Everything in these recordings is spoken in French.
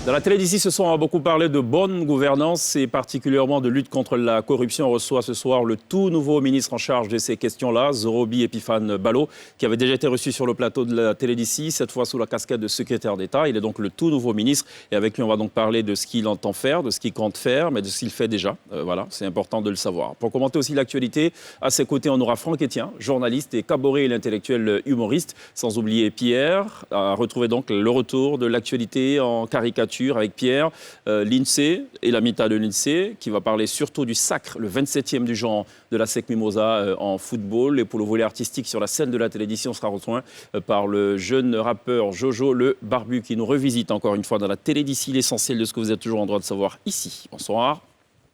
Dans la télé d'ici, ce soir, on a beaucoup parlé de bonne gouvernance et particulièrement de lutte contre la corruption. On reçoit ce soir le tout nouveau ministre en charge de ces questions-là, Zorobi Epiphane Balo, qui avait déjà été reçu sur le plateau de la télé d'ici, cette fois sous la casquette de secrétaire d'État. Il est donc le tout nouveau ministre et avec lui, on va donc parler de ce qu'il entend faire, de ce qu'il compte faire, mais de ce qu'il fait déjà. Voilà, c'est important de le savoir. Pour commenter aussi l'actualité, à ses côtés, on aura Franck Etienne, journaliste, et Caboret, l'intellectuel humoriste, sans oublier Pierre, à retrouver donc le retour de l'actualité en caricature avec Pierre, l'INSEE et la Mita de l'INSEE, qui va parler surtout du sacre, le 27e du genre de la SEC Mimosa en football. Et pour le volet artistique sur la scène de la télévision, on sera rejoint par le jeune rappeur Jojo le Barbu, qui nous revisite encore une fois dans la télé d'ici l'essentiel de ce que vous êtes toujours en droit de savoir ici. Bonsoir,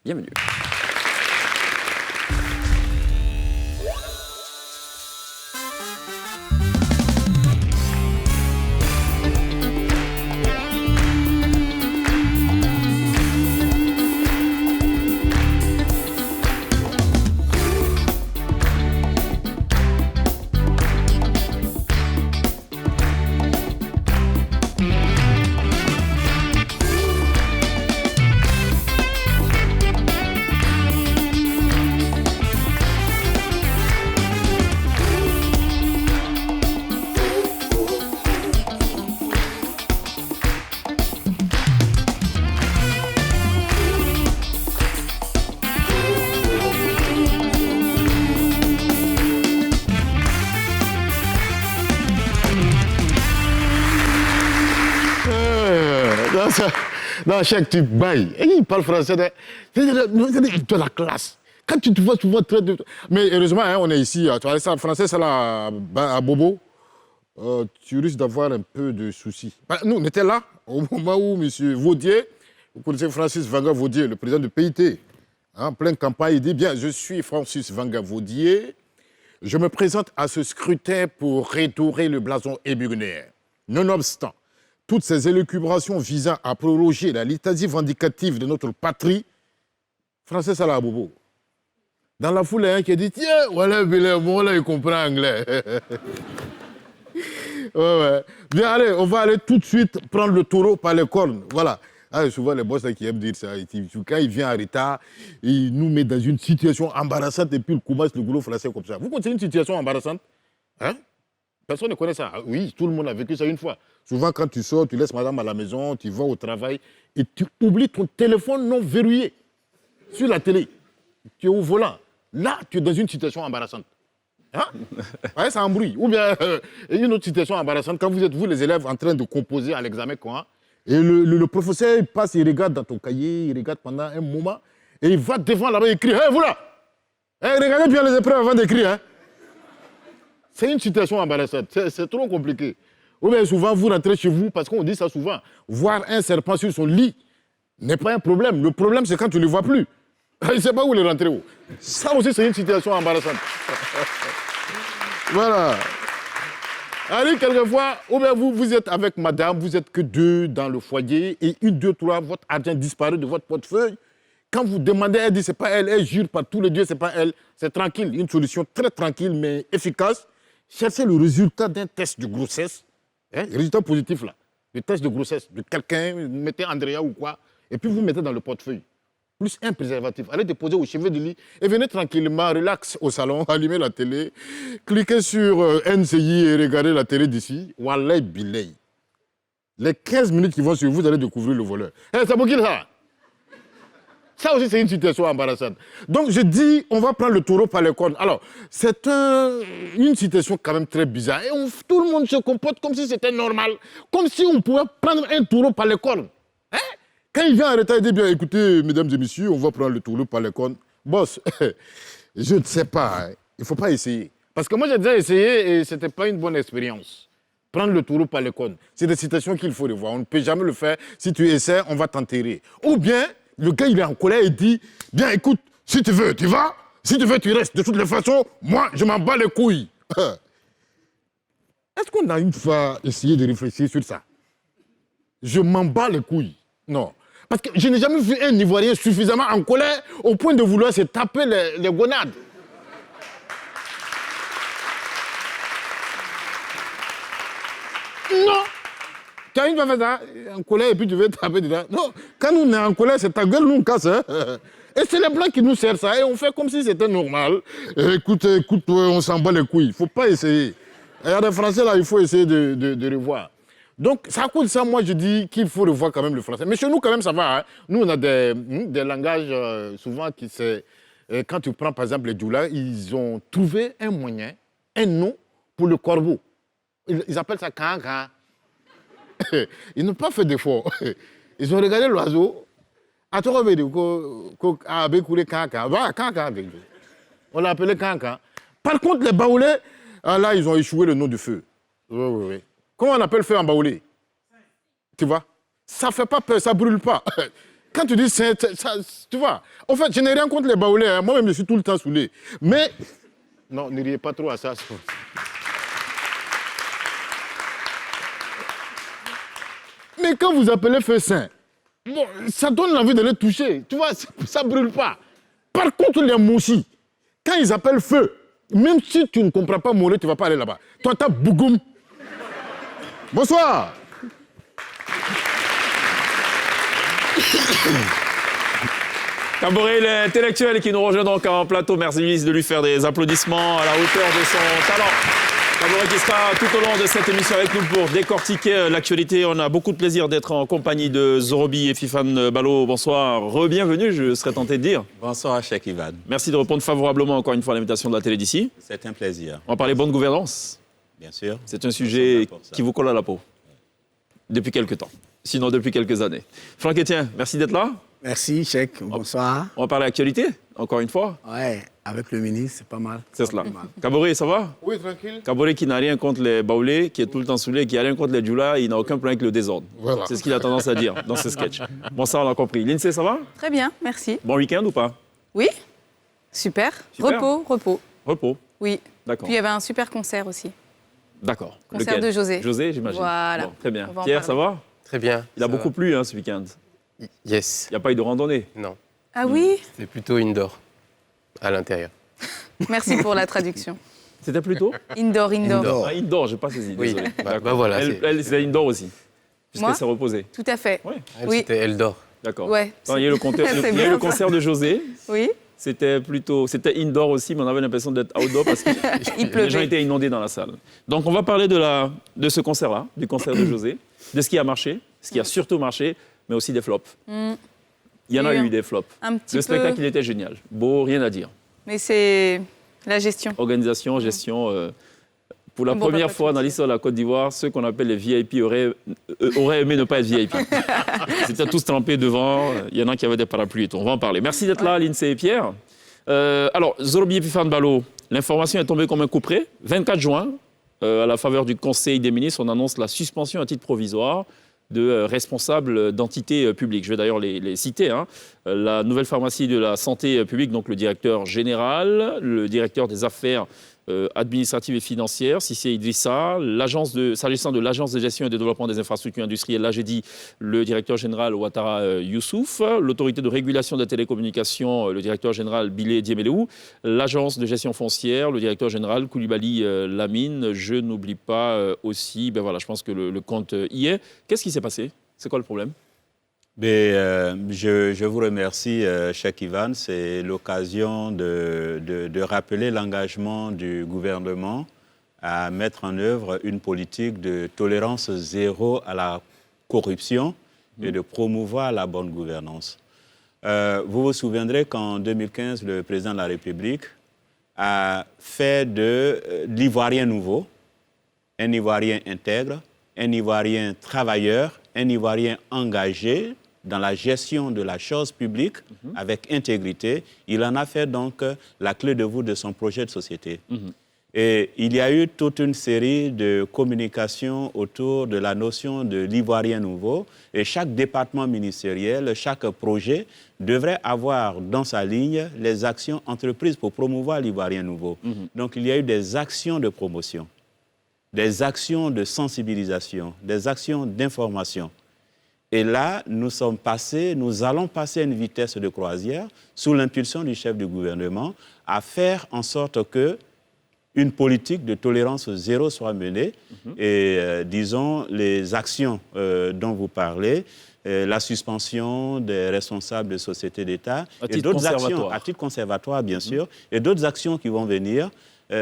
bienvenue. Non, chaque tu bailles. Et il parle français. C'est de la classe. Quand tu te vois souvent très... Mais heureusement, hein, on est ici. Tu vois, ça, français, c'est là, à Bobo. Tu risques d'avoir un peu de soucis. Nous, on était là, au moment où M. Vaudier, vous connaissez Francis Vanga Vaudier, le président du PIT, en pleine campagne, il dit, bien, je suis Francis Vanga Vaudier, je me présente à ce scrutin pour redorer le blason éburnais. Nonobstant toutes ces élucubrations visant à proroger la liturgie vindicative de notre patrie, Français Salah Bobo. Dans la foule, il y a un qui a dit, tiens, voilà, moi là, il comprend anglais. Ouais. Bien, allez, on va aller tout de suite prendre le taureau par les cornes. Voilà. Ah, souvent, les boss là, qui aiment dire ça, quand il vient en retard, il nous met dans une situation embarrassante et puis il commence le boulot français comme ça. Vous connaissez une situation embarrassante? Hein? Personne ne connaît ça. Oui, tout le monde a vécu ça une fois. Souvent, quand tu sors, tu laisses madame à la maison, tu vas au travail et tu oublies ton téléphone non verrouillé sur la télé. Tu es au volant. Là, tu es dans une situation embarrassante. Hein? Ouais, ça embrouille. Ou bien, une autre situation embarrassante, quand vous êtes, vous les élèves, en train de composer à l'examen, quoi, et le professeur il passe, il regarde dans ton cahier, il regarde pendant un moment, et il va devant là-bas, il crie, hé, vous là! Regardez bien les épreuves avant d'écrire. Hein? C'est une situation embarrassante, c'est trop compliqué. Ou bien souvent, vous rentrez chez vous, parce qu'on dit ça souvent, voir un serpent sur son lit n'est pas un problème. Le problème, c'est quand tu ne le vois plus. Il ne sait pas où il est rentré. Où. Ça aussi, c'est une situation embarrassante. Voilà. Allez, quelquefois, ou bien vous êtes avec madame, vous n'êtes que deux dans le foyer, et une, deux, trois, votre argent disparaît de votre portefeuille. Quand vous demandez, elle dit, c'est pas elle, elle jure par tous les dieux, c'est pas elle. C'est tranquille, une solution très tranquille, mais efficace. Cherchez le résultat d'un test de grossesse, hein, le résultat positif là, le test de grossesse de quelqu'un, mettez Andrea ou quoi, et puis vous mettez dans le portefeuille. Plus un préservatif. Allez déposer au chevet du lit et venez tranquillement, relax au salon, allumez la télé, cliquez sur NCI et regardez la télé d'ici. Wallahi bilay. Les 15 minutes qui vont suivre, vous allez découvrir le voleur. C'est pour qui ça? Ça aussi, c'est une situation embarrassante. Donc, je dis, on va prendre le taureau par les cornes. Alors, c'est une situation quand même très bizarre. Et tout le monde se comporte comme si c'était normal. Comme si on pouvait prendre un taureau par les cornes. Hein? Quand il vient en retard, il dit bien, écoutez, mesdames et messieurs, on va prendre le taureau par les cornes. Boss, je ne sais pas. Hein. Il ne faut pas essayer. Parce que moi, j'ai déjà essayé et ce n'était pas une bonne expérience. Prendre le taureau par les cornes. C'est des situations qu'il faut revoir. On ne peut jamais le faire. Si tu essaies, on va t'enterrer. Ou bien, le gars, il est en colère et dit, bien, écoute, si tu veux, tu vas. Si tu veux, tu restes. De toutes les façons, moi, je m'en bats les couilles. Est-ce qu'on a une fois essayé de réfléchir sur ça? Je m'en bats les couilles. Non. Parce que je n'ai jamais vu un Ivoirien suffisamment en colère au point de vouloir se taper les gonades. Non. Tu as une fois fait ça, en colère, et puis tu veux taper dedans. Non, quand nous on est en colère, c'est ta gueule, nous on casse. Hein. Et c'est les Blancs qui nous servent ça, et on fait comme si c'était normal. Écoute, on s'en bat les couilles. Il ne faut pas essayer. Il y a des Français là, il faut essayer de revoir. Donc, ça à cause de ça, moi je dis qu'il faut revoir quand même le français. Mais chez nous, quand même, ça va. Hein. Nous, on a des langages souvent qui c'est. Quand tu prends par exemple les Djoula, ils ont trouvé un moyen, un nom pour le corbeau. Ils appellent ça kanka. Ils n'ont pas fait d'effort. Ils ont regardé l'oiseau. On l'a appelé kanka. Par contre, les baoulés, là, ils ont échoué le nom du feu. Oui. Comment on appelle feu en baoulé? Tu vois? Ça ne fait pas peur, ça ne brûle pas. Quand tu dis ça, tu vois? En fait, je n'ai rien contre les baoulés. Hein. Moi-même, je suis tout le temps saoulé. Mais, non, ne riez pas trop à ça. Mais quand vous appelez feu saint, bon, ça donne l'envie de les toucher. Tu vois, ça ne brûle pas. Par contre, les moussis, quand ils appellent feu, même si tu ne comprends pas Moré, tu ne vas pas aller là-bas. Toi, tu as Bougoum. Bonsoir. Kaboré, l'intellectuel qui nous rejoint donc en plateau. Merci de lui faire des applaudissements à la hauteur de son talent. Kaboré qui sera tout au long de cette émission avec nous pour décortiquer l'actualité. On a beaucoup de plaisir d'être en compagnie de Zorobi Ephifane Balo. Bonsoir, re-bienvenue, je serais tenté de dire. Bonsoir, Cheikh Ivan. Merci de répondre favorablement encore une fois à l'invitation de la télé d'ici. C'est un plaisir. On va parler bonne gouvernance. Bien sûr. C'est un sujet qui vous colle à la peau. Depuis quelques temps. Sinon, depuis quelques années. Franck Etienne, merci d'être là. Merci, Cheikh. Bonsoir. On va parler actualité, encore une fois. Ouais, avec le ministre, c'est pas mal. C'est cela. Kaboré, ça va? Oui, tranquille. Kaboré qui n'a rien contre les baoulés, qui est tout le temps saoulé, qui n'a rien contre les djoula, il n'a aucun problème avec le désordre. Voilà. C'est ce qu'il a tendance à dire dans ses sketchs. Bon, ça, on a compris. Lindsay, ça va? Très bien, merci. Bon week-end ou pas? Oui, super. Super. Repos. Repos. Oui. D'accord. Puis il y avait un super concert aussi. D'accord. Concert Lequel? de José. José, j'imagine. Voilà. Bon, très bien. On va en Pierre, ça parler. va? Très bien. Il a ça beaucoup va. plu ce week-end. Yes. Il n'y a pas eu de randonnée. Non. Ah oui, C'est plutôt indoor, à l'intérieur. merci pour la traduction. C'était plutôt Indoor. Indoor. Ah, indoor, j'ai pas saisi. Oui. Désolé. Bah D'accord. voilà, Elle, c'était indoor aussi. Puisqu'elle Moi s'est reposée. Tout à fait. Oui. Elle, Oui. c'était Eldor. D'accord. Ouais. Attends, il y a eu le concert, C'est il y a eu bien, le ça. concert de José. Oui, C'était indoor aussi, mais on avait l'impression d'être outdoor parce que il les gens pleuvait. étaient inondés dans la salle. Donc on va parler de ce concert-là, du concert de José, de ce qui a marché, ce qui a surtout marché, mais aussi des flops. Il y en a Oui, eu des flops. Un petit Le spectacle, peu, il était génial. Beau, rien à dire. mais c'est la gestion. Organisation, gestion. Pour la Bon, première pas fois tout. dans l'histoire de la Côte d'Ivoire, ceux qu'on appelle les VIP auraient aimé ne pas être VIP. Ils étaient tous trempés devant. Il y en a qui avaient des parapluies et tout. On va en parler. Merci d'être là, Lindsay et Pierre. Alors, Zorobi Ephifane Balo, l'information est tombée comme un coup près. 24 juin, à la faveur du Conseil des ministres, on annonce la suspension à titre provisoire de responsables d'entités publiques. Je vais d'ailleurs les citer. Hein. La nouvelle pharmacie de la santé publique, donc le directeur général, le directeur des affaires administratives et financières, Cissé Idrissa, s'agissant de l'Agence de gestion et de développement des infrastructures industrielles, là j'ai dit le directeur général Ouattara Youssouf, l'autorité de régulation des télécommunications, le directeur général Bilé Diéméléou, l'Agence de gestion foncière, le directeur général Koulibaly Lamine. Je n'oublie pas aussi, ben voilà, je pense que le compte y est. Qu'est-ce qui s'est passé? C'est quoi le problème? Je vous remercie, Cheikh Ivan. C'est l'occasion de rappeler l'engagement du gouvernement à mettre en œuvre une politique de tolérance zéro à la corruption et de promouvoir la bonne gouvernance. Vous vous souviendrez qu'en 2015, le président de la République a fait de l'Ivoirien nouveau, un Ivoirien intègre, un Ivoirien travailleur, un Ivoirien engagé dans la gestion de la chose publique avec intégrité. Il en a fait donc la clé de voûte de son projet de société. Et il y a eu toute une série de communications autour de la notion de l'Ivoirien nouveau. Et chaque département ministériel, chaque projet devrait avoir dans sa ligne les actions entreprises pour promouvoir l'Ivoirien nouveau. Donc il y a eu des actions de promotion, des actions de sensibilisation, des actions d'information. Et là, nous allons passer à une vitesse de croisière sous l'impulsion du chef du gouvernement à faire en sorte que une politique de tolérance zéro soit menée. Et disons, les actions dont vous parlez, la suspension des responsables de sociétés d'État et d'autres actions, à titre conservatoire bien sûr, et d'autres actions qui vont venir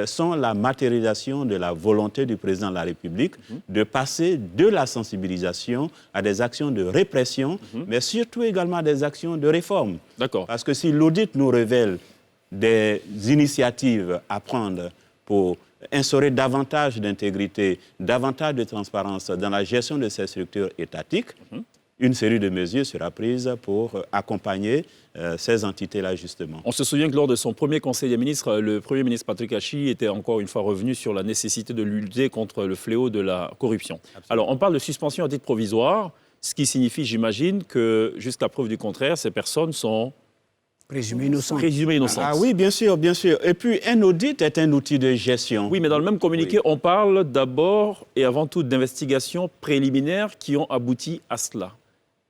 sont la matérialisation de la volonté du président de la République de passer de la sensibilisation à des actions de répression, mais surtout également à des actions de réforme. D'accord. Parce que si l'audit nous révèle des initiatives à prendre pour instaurer davantage d'intégrité, davantage de transparence dans la gestion de ces structures étatiques, une série de mesures sera prise pour accompagner ces entités-là, justement. On se souvient que lors de son premier Conseil des ministres, le Premier ministre Patrick Hachi était encore une fois revenu sur la nécessité de lutter contre le fléau de la corruption. Absolument. Alors, on parle de suspension à titre provisoire, ce qui signifie, j'imagine, que jusqu'à preuve du contraire, ces personnes sont présumées innocentes. Ah oui, bien sûr, bien sûr. Et puis, un audit est un outil de gestion. Oui, mais dans le même communiqué, on parle d'abord et avant tout d'investigations préliminaires qui ont abouti à cela.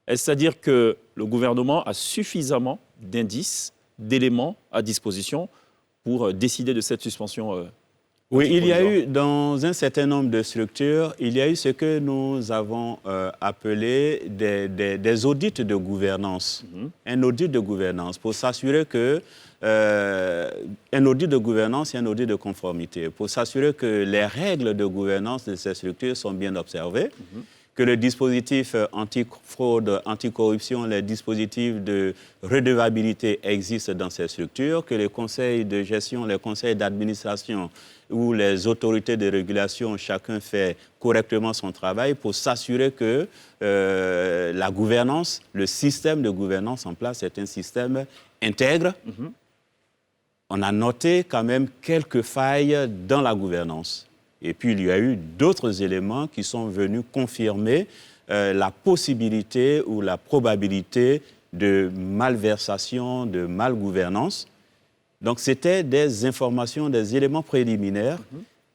C'est-à-dire que le gouvernement a suffisamment d'indices, d'éléments à disposition pour décider de cette suspension. Oui, il y a eu, dans un certain nombre de structures, il y a eu ce que nous avons appelé des audits de gouvernance. Un audit de gouvernance pour s'assurer que un audit de gouvernance et un audit de conformité, pour s'assurer que les règles de gouvernance de ces structures sont bien observées, que le dispositif anti-fraude, anti-corruption, les dispositifs de redevabilité existent dans ces structures, que les conseils de gestion, les conseils d'administration ou les autorités de régulation, chacun fait correctement son travail pour s'assurer que la gouvernance, le système de gouvernance en place est un système intègre. On a noté quand même quelques failles dans la gouvernance. Et puis, il y a eu d'autres éléments qui sont venus confirmer la possibilité ou la probabilité de malversation, de malgouvernance. Donc, c'était des informations, des éléments préliminaires.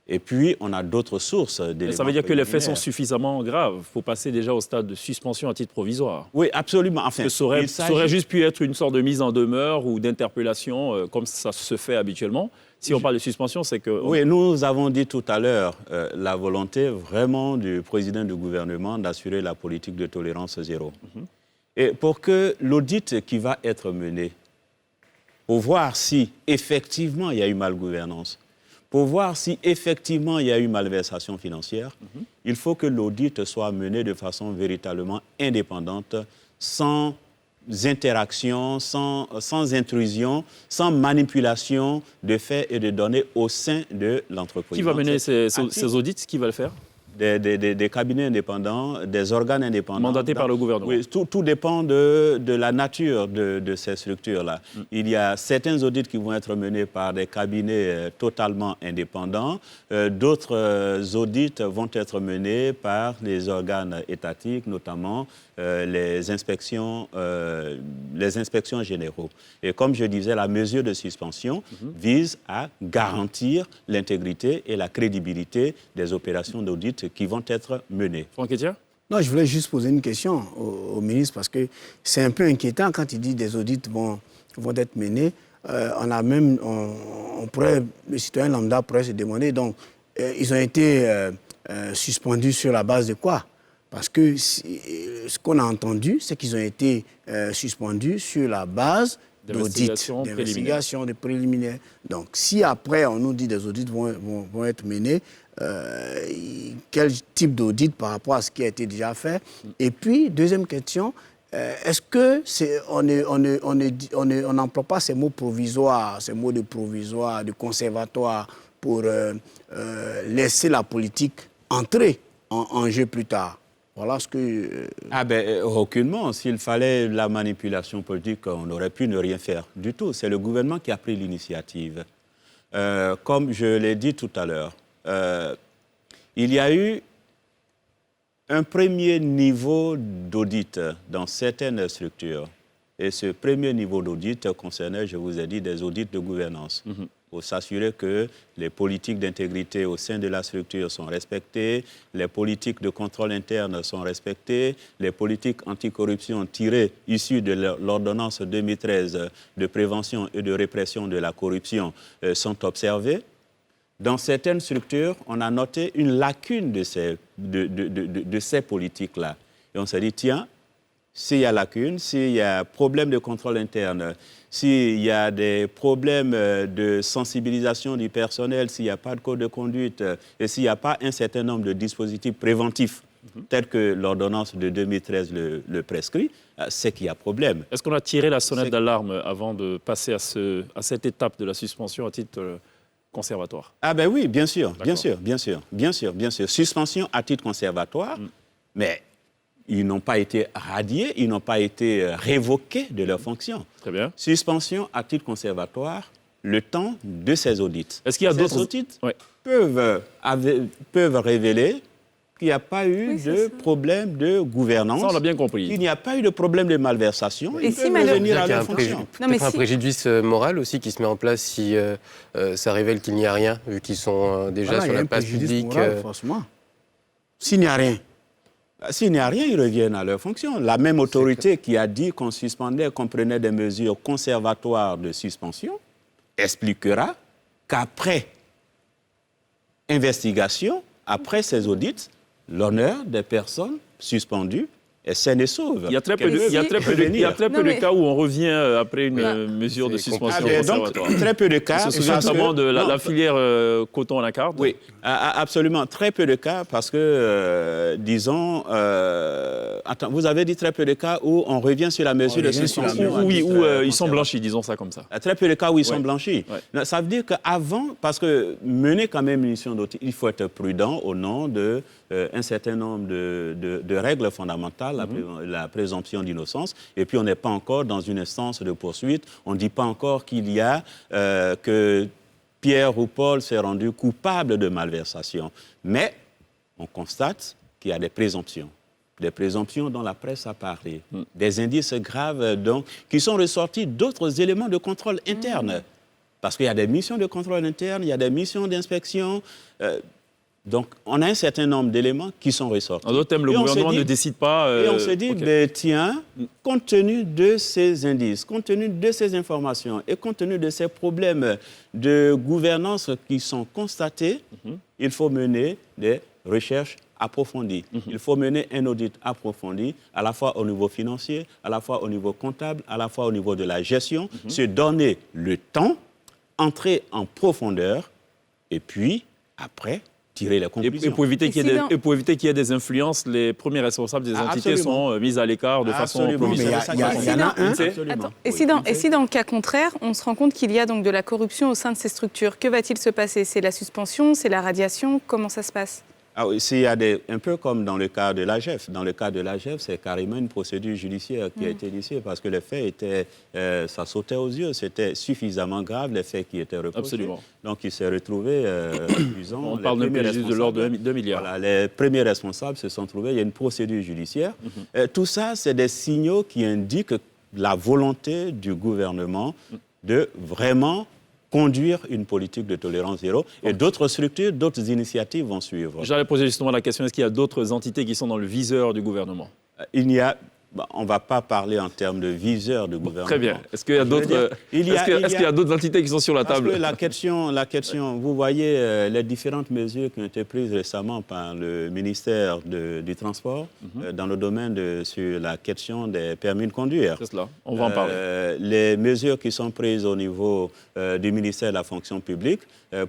Et puis, on a d'autres sources d'éléments. Ça veut dire que les faits sont suffisamment graves. Il faut passer déjà au stade de suspension à titre provisoire. Oui, absolument. Enfin, ça aurait juste pu être une sorte de mise en demeure ou d'interpellation, comme ça se fait habituellement. Si on parle de suspension, c'est que... Oui, nous avons dit tout à l'heure la volonté vraiment du président du gouvernement d'assurer la politique de tolérance zéro. Et pour que l'audit qui va être mené, pour voir si effectivement il y a eu malgouvernance, pour voir si effectivement il y a eu malversation financière, il faut que l'audit soit mené de façon véritablement indépendante, sans interaction, sans intrusion, sans manipulation de faits et de données au sein de l'entreprise. Qui va mener ces audits? Qui va le faire? Des cabinets indépendants, des organes indépendants. Mandatés par le gouvernement. Oui, tout dépend de la nature de ces structures-là. Il y a certains audits qui vont être menés par des cabinets totalement indépendants. D'autres audits vont être menés par les organes étatiques, notamment les inspections généraux. Et comme je disais, la mesure de suspension vise à garantir l'intégrité et la crédibilité des opérations d'audit qui vont être menées. Franck Etienne ? Non, je voulais juste poser une question au ministre parce que c'est un peu inquiétant quand il dit que des audits vont être menés. Le citoyen lambda pourrait se demander, donc, ils ont été suspendus sur la base de quoi? Parce que ce qu'on a entendu, c'est qu'ils ont été suspendus sur la base d'audits, d'investigation, de préliminaires. Donc, si après, on nous dit que des audits vont être menés, quel type d'audit par rapport à ce qui a été déjà fait? Et puis, deuxième question, est-ce que on n'emploie pas ces mots provisoires, ces mots de provisoire, de conservatoire pour laisser la politique entrer en jeu plus tard? Voilà ce que... Aucunement. S'il fallait la manipulation politique, on aurait pu ne rien faire du tout. C'est le gouvernement qui a pris l'initiative. Comme je l'ai dit tout à l'heure, il y a eu un premier niveau d'audit dans certaines structures. Et ce premier niveau d'audit concernait, je vous ai dit, des audits de gouvernance. Pour s'assurer que les politiques d'intégrité au sein de la structure sont respectées, les politiques de contrôle interne sont respectées, les politiques anticorruption issues de l'ordonnance 2013 de prévention et de répression de la corruption sont observées. dans certaines structures, on a noté une lacune de ces politiques-là. Et on s'est dit, tiens, s'il y a lacune, s'il y a problème de contrôle interne, s'il y a des problèmes de sensibilisation du personnel, s'il n'y a pas de code de conduite et s'il n'y a pas un certain nombre de dispositifs préventifs, tels que l'ordonnance de 2013 le prescrit, c'est qu'il y a problème. Est-ce qu'on a tiré la sonnette d'alarme avant de passer à cette étape de la suspension à titre conservatoire? Ah ben oui, bien sûr. Suspension à titre conservatoire, mais ils n'ont pas été radiés, ils n'ont pas été révoqués de leurs fonctions. Très bien. Suspension à titre conservatoire, le temps de ces audits. Est-ce qu'il y a d'autres audits peuvent révéler qu'il n'y a pas eu de problème de gouvernance. Ça, on l'a bien compris. Il n'y a pas eu de problème de malversation. Et Ils si peuvent revenir à leur fonction. Peut-être un préjudice moral aussi qui se met en place si ça révèle qu'il n'y a rien, vu qu'ils sont déjà sur la place publique. Franchement. S'il n'y a rien. S'il n'y a rien, ils reviennent à leur fonction. La même autorité qui a dit qu'on suspendait, qu'on prenait des mesures conservatoires de suspension, expliquera qu'après investigation, après ces audits, l'honneur des personnes suspendues est saine et sauve. Il y a très peu de cas où on revient après une mesure de suspension conservatoire. Très peu de cas. On se souvient notamment de la filière coton à la carte. Oui, absolument. Très peu de cas parce que, disons... attends, vous avez dit très peu de cas où on revient sur la mesure de suspension. Oui, où ils sont blanchis, disons ça comme ça. Très peu de cas où ils sont blanchis. Ouais. Ça veut dire qu'avant, parce que mener quand même une mission d'audit, il faut être prudent au nom de un certain nombre de règles fondamentales, la présomption d'innocence, et puis on n'est pas encore dans une instance de poursuite, on ne dit pas encore qu'il y a que Pierre ou Paul s'est rendu coupable de malversation. Mais on constate qu'il y a des présomptions dont la presse a parlé, des indices graves donc, qui sont ressortis d'autres éléments de contrôle interne. Parce qu'il y a des missions de contrôle interne, il y a des missions d'inspection. Donc, on a un certain nombre d'éléments qui sont ressortis. En d'autres termes, le gouvernement ne décide pas... Et on se dit, tiens, compte tenu de ces indices, compte tenu de ces informations et compte tenu de ces problèmes de gouvernance qui sont constatés, il faut mener des recherches approfondies. Il faut mener un audit approfondi, à la fois au niveau financier, à la fois au niveau comptable, à la fois au niveau de la gestion, se donner le temps, entrer en profondeur et puis, après... tirer les conclusions. Et pour éviter qu'il y ait des influences, les premiers responsables des entités sont mis à l'écart de façon provisoire. Et si dans le cas contraire, on se rend compte qu'il y a donc de la corruption au sein de ces structures, que va-t-il se passer? C'est la suspension, c'est la radiation? Comment ça se passe? Ah oui, un peu comme dans le cas de l'AGEF. Dans le cas de l'AGEF, c'est carrément une procédure judiciaire qui a été initiée parce que les faits étaient, ça sautait aux yeux, c'était suffisamment grave, les faits qui étaient reprochés. Absolument. Donc il s'est retrouvé, disons... On parle d'un préjudice de l'ordre de 2 milliards. Voilà, les premiers responsables se sont trouvés, il y a une procédure judiciaire. Tout ça, c'est des signaux qui indiquent la volonté du gouvernement de vraiment conduire une politique de tolérance zéro. Et d'autres structures, d'autres initiatives vont suivre. J'allais poser justement la question, est-ce qu'il y a d'autres entités qui sont dans le viseur du gouvernement? Il y a... on ne va pas parler en termes de viseur de gouvernement. Très bien. Est-ce qu'il y a d'autres qu'il y a d'autres entités qui sont sur la table? Parce que la question, vous voyez les différentes mesures qui ont été prises récemment par le ministère du Transport dans le domaine sur la question des permis de conduire. C'est cela, on va en parler. Les mesures qui sont prises au niveau du ministère de la fonction publique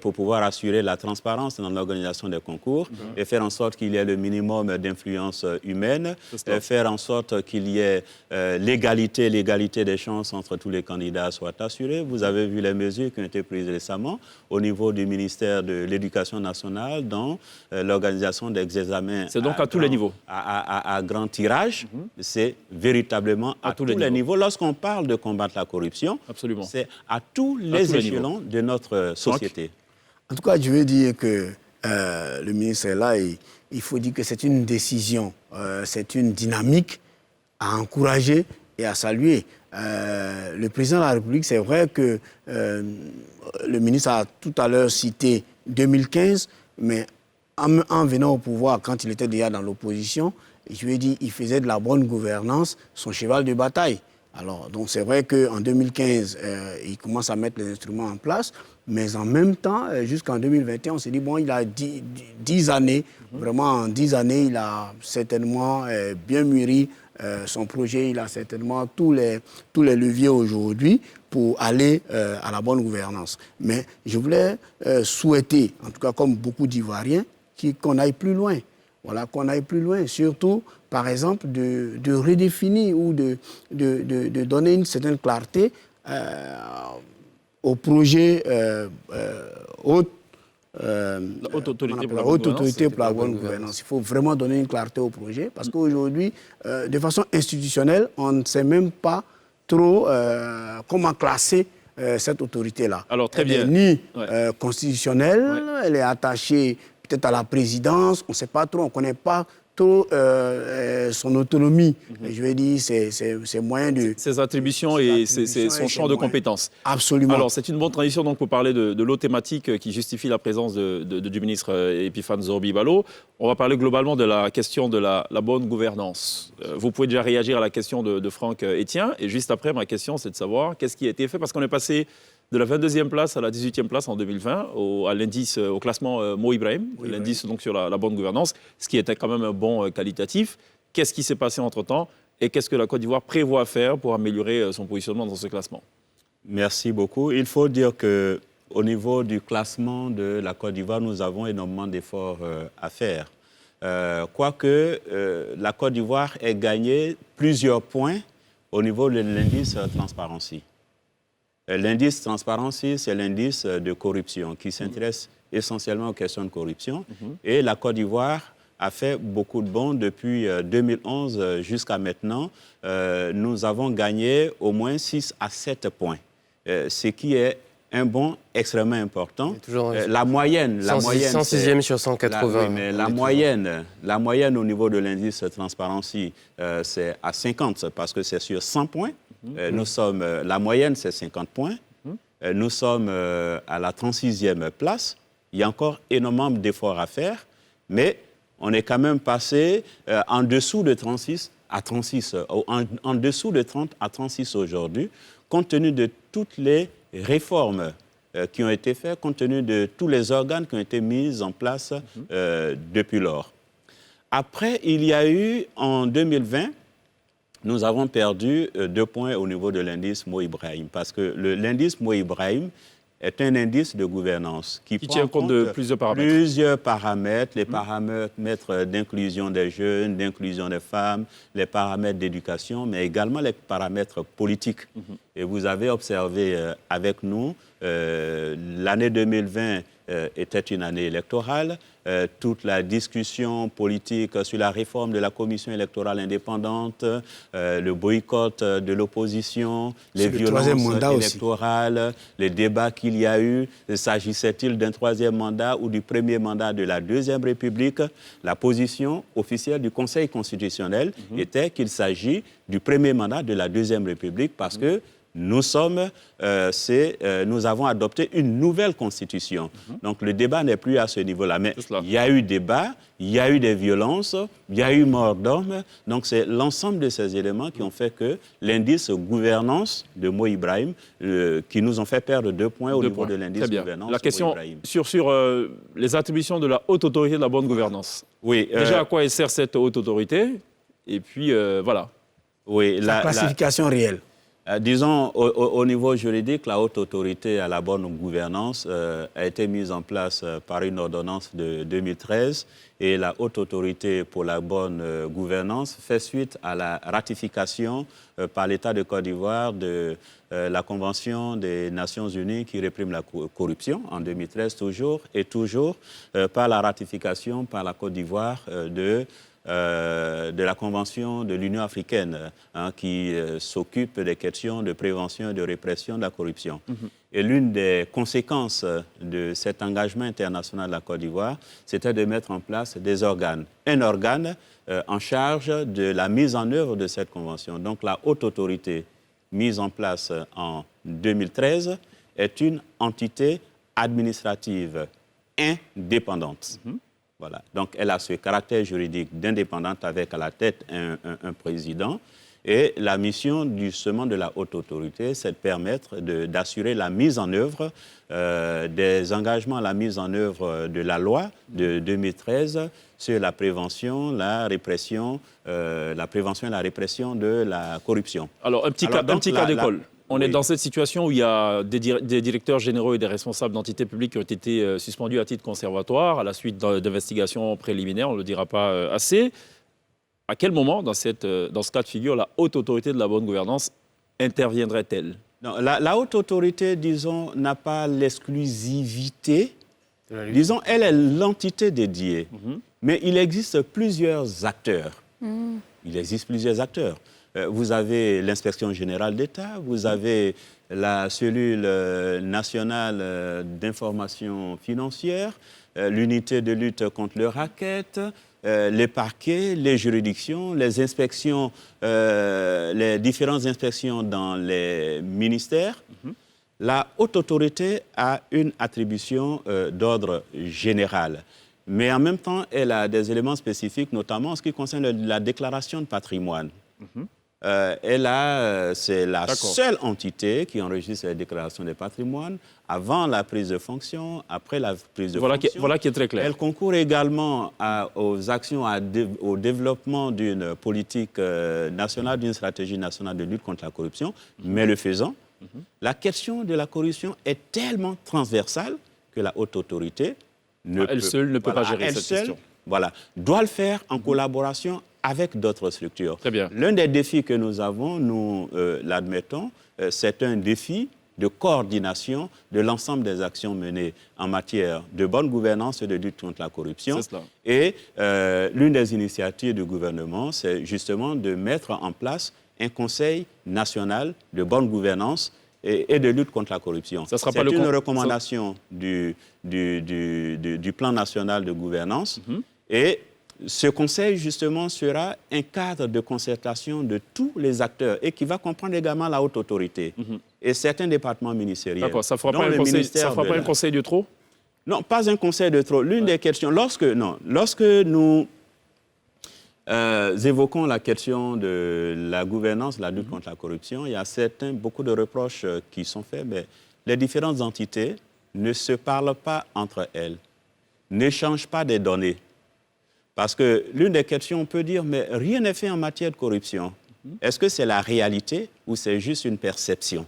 pour pouvoir assurer la transparence dans l'organisation des concours et faire en sorte qu'il y ait le minimum d'influence humaine, faire en sorte qu'il y ait l'égalité des chances entre tous les candidats soit assurée. Vous avez vu les mesures qui ont été prises récemment au niveau du ministère de l'Éducation nationale dans l'organisation des examens. C'est donc à tous les niveaux. À grand tirage, c'est véritablement à tous les niveaux. Lorsqu'on parle de combattre la corruption, c'est à tous les échelons de notre société. En tout cas, je veux dire que le ministre est là et il faut dire que c'est une décision, c'est une dynamique à encourager et à saluer. Le président de la République, c'est vrai que le ministre a tout à l'heure cité 2015, mais en venant au pouvoir, quand il était déjà dans l'opposition, je lui ai dit il faisait de la bonne gouvernance son cheval de bataille. Alors, donc c'est vrai qu'en 2015, il commence à mettre les instruments en place, mais en même temps, jusqu'en 2021, on s'est dit, bon, il a 10 années, vraiment en 10 années, il a certainement bien mûri son projet, il a certainement tous les leviers aujourd'hui pour aller à la bonne gouvernance. Mais je voulais souhaiter, en tout cas comme beaucoup d'Ivoiriens, qu'on aille plus loin. Voilà, qu'on aille plus loin, surtout, par exemple, de redéfinir ou de donner une certaine clarté au projet haute autorité pour la bonne gouvernance. Il faut vraiment donner une clarté au projet, parce qu'aujourd'hui, de façon institutionnelle, on ne sait même pas trop comment classer cette autorité-là. Alors, très bien. Elle n'est ni constitutionnelle, elle est attachée peut-être à la présidence, on ne sait pas trop, on ne connaît pas trop son autonomie. Je vais dire, c'est moyen de... Ses attributions et son champ de compétences. Absolument. Alors, c'est une bonne transition donc, pour parler de l'autre thématique qui justifie la présence du ministre Epiphane Zorobi Balo. On va parler globalement de la question de la bonne gouvernance. Vous pouvez déjà réagir à la question de Franck Etienne. Et juste après, ma question, c'est de savoir qu'est-ce qui a été fait, parce qu'on est passé de la 22e place à la 18e place en 2020, à l'indice, au classement Mo Ibrahim, l'indice donc sur la bonne gouvernance, ce qui était quand même un bon qualitatif. Qu'est-ce qui s'est passé entre-temps et qu'est-ce que la Côte d'Ivoire prévoit faire pour améliorer son positionnement dans ce classement? Merci beaucoup. Il faut dire qu'au niveau du classement de la Côte d'Ivoire, nous avons énormément d'efforts à faire. Quoique la Côte d'Ivoire ait gagné plusieurs points au niveau de l'indice Transparency. L'indice Transparency, c'est l'indice de corruption qui s'intéresse essentiellement aux questions de corruption. Et la Côte d'Ivoire a fait beaucoup de bons depuis 2011 jusqu'à maintenant. Nous avons gagné au moins 6 à 7 points, ce qui est un bond extrêmement important. La moyenne... 106e sur 180. Mais la moyenne au niveau de l'indice Transparency, c'est à 50, parce que c'est sur 100 points. Nous sommes, la moyenne, c'est 50 points. Nous sommes à la 36e place. Il y a encore énormément d'efforts à faire, mais on est quand même passé en dessous de 36 à 36, en dessous de 30 à 36 aujourd'hui, compte tenu de toutes les réformes qui ont été faites, compte tenu de tous les organes qui ont été mis en place depuis lors. Après, il y a eu, en 2020, nous avons perdu 2 points au niveau de l'indice Mo Ibrahim, parce que l'indice Mo Ibrahim est un indice de gouvernance qui tient compte de plusieurs paramètres. Les paramètres d'inclusion des jeunes, d'inclusion des femmes, les paramètres d'éducation, mais également les paramètres politiques. Et vous avez observé avec nous, l'année 2020 était une année électorale. Toute la discussion politique sur la réforme de la commission électorale indépendante, le boycott de l'opposition, les violences électorales, les débats qu'il y a eu. S'agissait-il d'un 3e mandat ou du premier mandat de la 2e République? La position officielle du Conseil constitutionnel était qu'il s'agit du premier mandat de la 2e République, parce que nous avons adopté une nouvelle constitution. Donc le débat n'est plus à ce niveau-là. Mais il y a eu débat, il y a eu des violences, il y a eu mort d'hommes. Donc c'est l'ensemble de ces éléments qui ont fait que l'indice gouvernance de Mo Ibrahim, qui nous ont fait perdre 2 points au niveau de l'indice gouvernance. La question sur les attributions de la haute autorité de la bonne gouvernance. Oui. Déjà, à quoi elle sert cette haute autorité? Et puis, voilà. Oui, la classification réelle. Disons, au niveau juridique, la haute autorité à la bonne gouvernance a été mise en place par une ordonnance de 2013, et la haute autorité pour la bonne gouvernance fait suite à la ratification par l'État de Côte d'Ivoire de la Convention des Nations Unies qui réprime la corruption en 2013 toujours, et toujours par la ratification par la Côte d'Ivoire de la Convention de l'Union africaine qui s'occupe des questions de prévention et de répression de la corruption. Et l'une des conséquences de cet engagement international de la Côte d'Ivoire, c'était de mettre en place des organes. Un organe en charge de la mise en œuvre de cette convention. Donc la haute autorité mise en place en 2013 est une entité administrative indépendante. Voilà. Donc, elle a ce caractère juridique d'indépendante avec à la tête un président. Et la mission justement de la haute autorité, c'est de permettre d'assurer la mise en œuvre des engagements, la mise en œuvre de la loi de 2013 sur la prévention, la répression et la répression de la corruption. Alors, un petit cas d'école. On est dans cette situation où il y a des directeurs généraux et des responsables d'entités publiques qui ont été suspendus à titre conservatoire à la suite d'investigations préliminaires, on ne le dira pas assez. À quel moment, dans ce cas de figure, la haute autorité de la bonne gouvernance interviendrait-elle? Non, la haute autorité, disons, n'a pas l'exclusivité. Disons, elle est l'entité dédiée. Mais il existe plusieurs acteurs. Il existe plusieurs acteurs. Vous avez l'inspection générale d'État, vous avez la cellule nationale d'information financière, l'unité de lutte contre le racket, les parquets, les juridictions, les inspections, les différentes inspections dans les ministères. La haute autorité a une attribution d'ordre général. Mais en même temps, elle a des éléments spécifiques, notamment en ce qui concerne la déclaration de patrimoine. C'est la seule entité qui enregistre la déclaration de patrimoine avant la prise de fonction, après la prise de fonction. Voilà qui est très clair. Elle concourt également aux actions, au développement d'une politique nationale, d'une stratégie nationale de lutte contre la corruption. Mais le faisant, la question de la corruption est tellement transversale que la haute autorité ne peut pas gérer cette question. Doit le faire en collaboration avec d'autres structures. Très bien. L'un des défis que nous avons, nous l'admettons, c'est un défi de coordination de l'ensemble des actions menées en matière de bonne gouvernance et de lutte contre la corruption. C'est cela. Et l'une des initiatives du gouvernement, c'est justement de mettre en place un conseil national de bonne gouvernance et de lutte contre la corruption. C'est une recommandation du plan national de gouvernance. Et ce conseil, justement, sera un cadre de concertation de tous les acteurs et qui va comprendre également la haute autorité et certains départements ministériels. D'accord, ça ne fera pas un conseil de trop? Non, pas un conseil de trop. L'une des questions, lorsque nous évoquons la question de la gouvernance, la lutte contre la corruption, il y a beaucoup de reproches qui sont faits, mais les différentes entités ne se parlent pas entre elles, n'échangent pas des données. Parce que l'une des questions, on peut dire, mais rien n'est fait en matière de corruption. Est-ce que c'est la réalité ou c'est juste une perception?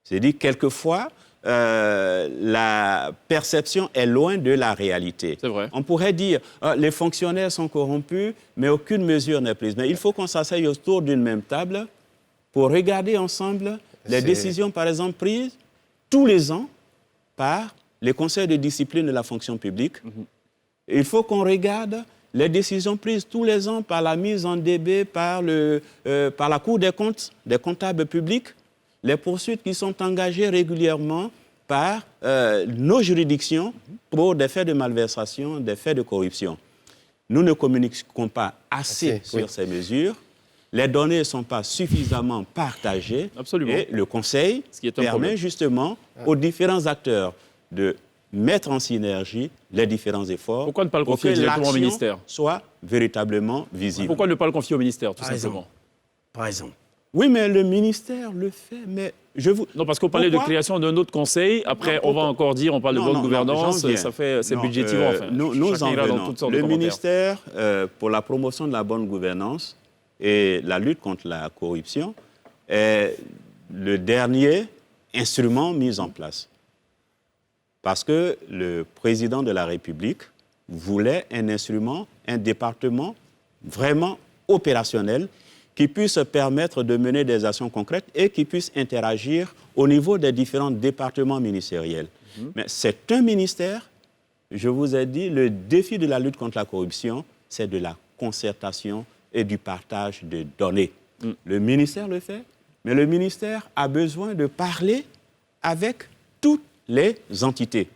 C'est-à-dire, quelquefois, la perception est loin de la réalité. C'est vrai. On pourrait dire, les fonctionnaires sont corrompus, mais aucune mesure n'est prise. Mais il faut qu'on s'asseye autour d'une même table pour regarder ensemble les décisions, par exemple, prises tous les ans par les conseils de discipline de la fonction publique. Il faut qu'on regarde les décisions prises tous les ans par la mise en DB, par la Cour des comptes, des comptables publics, les poursuites qui sont engagées régulièrement par nos juridictions pour des faits de malversation, des faits de corruption. Nous ne communiquons pas assez sur ces mesures. Les données ne sont pas suffisamment partagées. Absolument. Et le Conseil permet justement aux différents acteurs de mettre en synergie les différents efforts. Pourquoi ne pas le confier directement au ministère? Soit véritablement visible. Pourquoi ne pas le confier au ministère, tout simplement? Par exemple. Oui, mais le ministère le fait, mais Non, parce qu'on parlait de création d'un autre conseil. Après, on va encore dire, on parle de bonne gouvernance, c'est budgétivement. Enfin, nous en venons. Le ministère, pour la promotion de la bonne gouvernance et la lutte contre la corruption, est le dernier instrument mis en place. Parce que le président de la République voulait un instrument, un département vraiment opérationnel qui puisse permettre de mener des actions concrètes et qui puisse interagir au niveau des différents départements ministériels. Mais c'est un ministère, je vous ai dit, le défi de la lutte contre la corruption, c'est de la concertation et du partage de données. Le ministère le fait, mais le ministère a besoin de parler avec toutes les entités.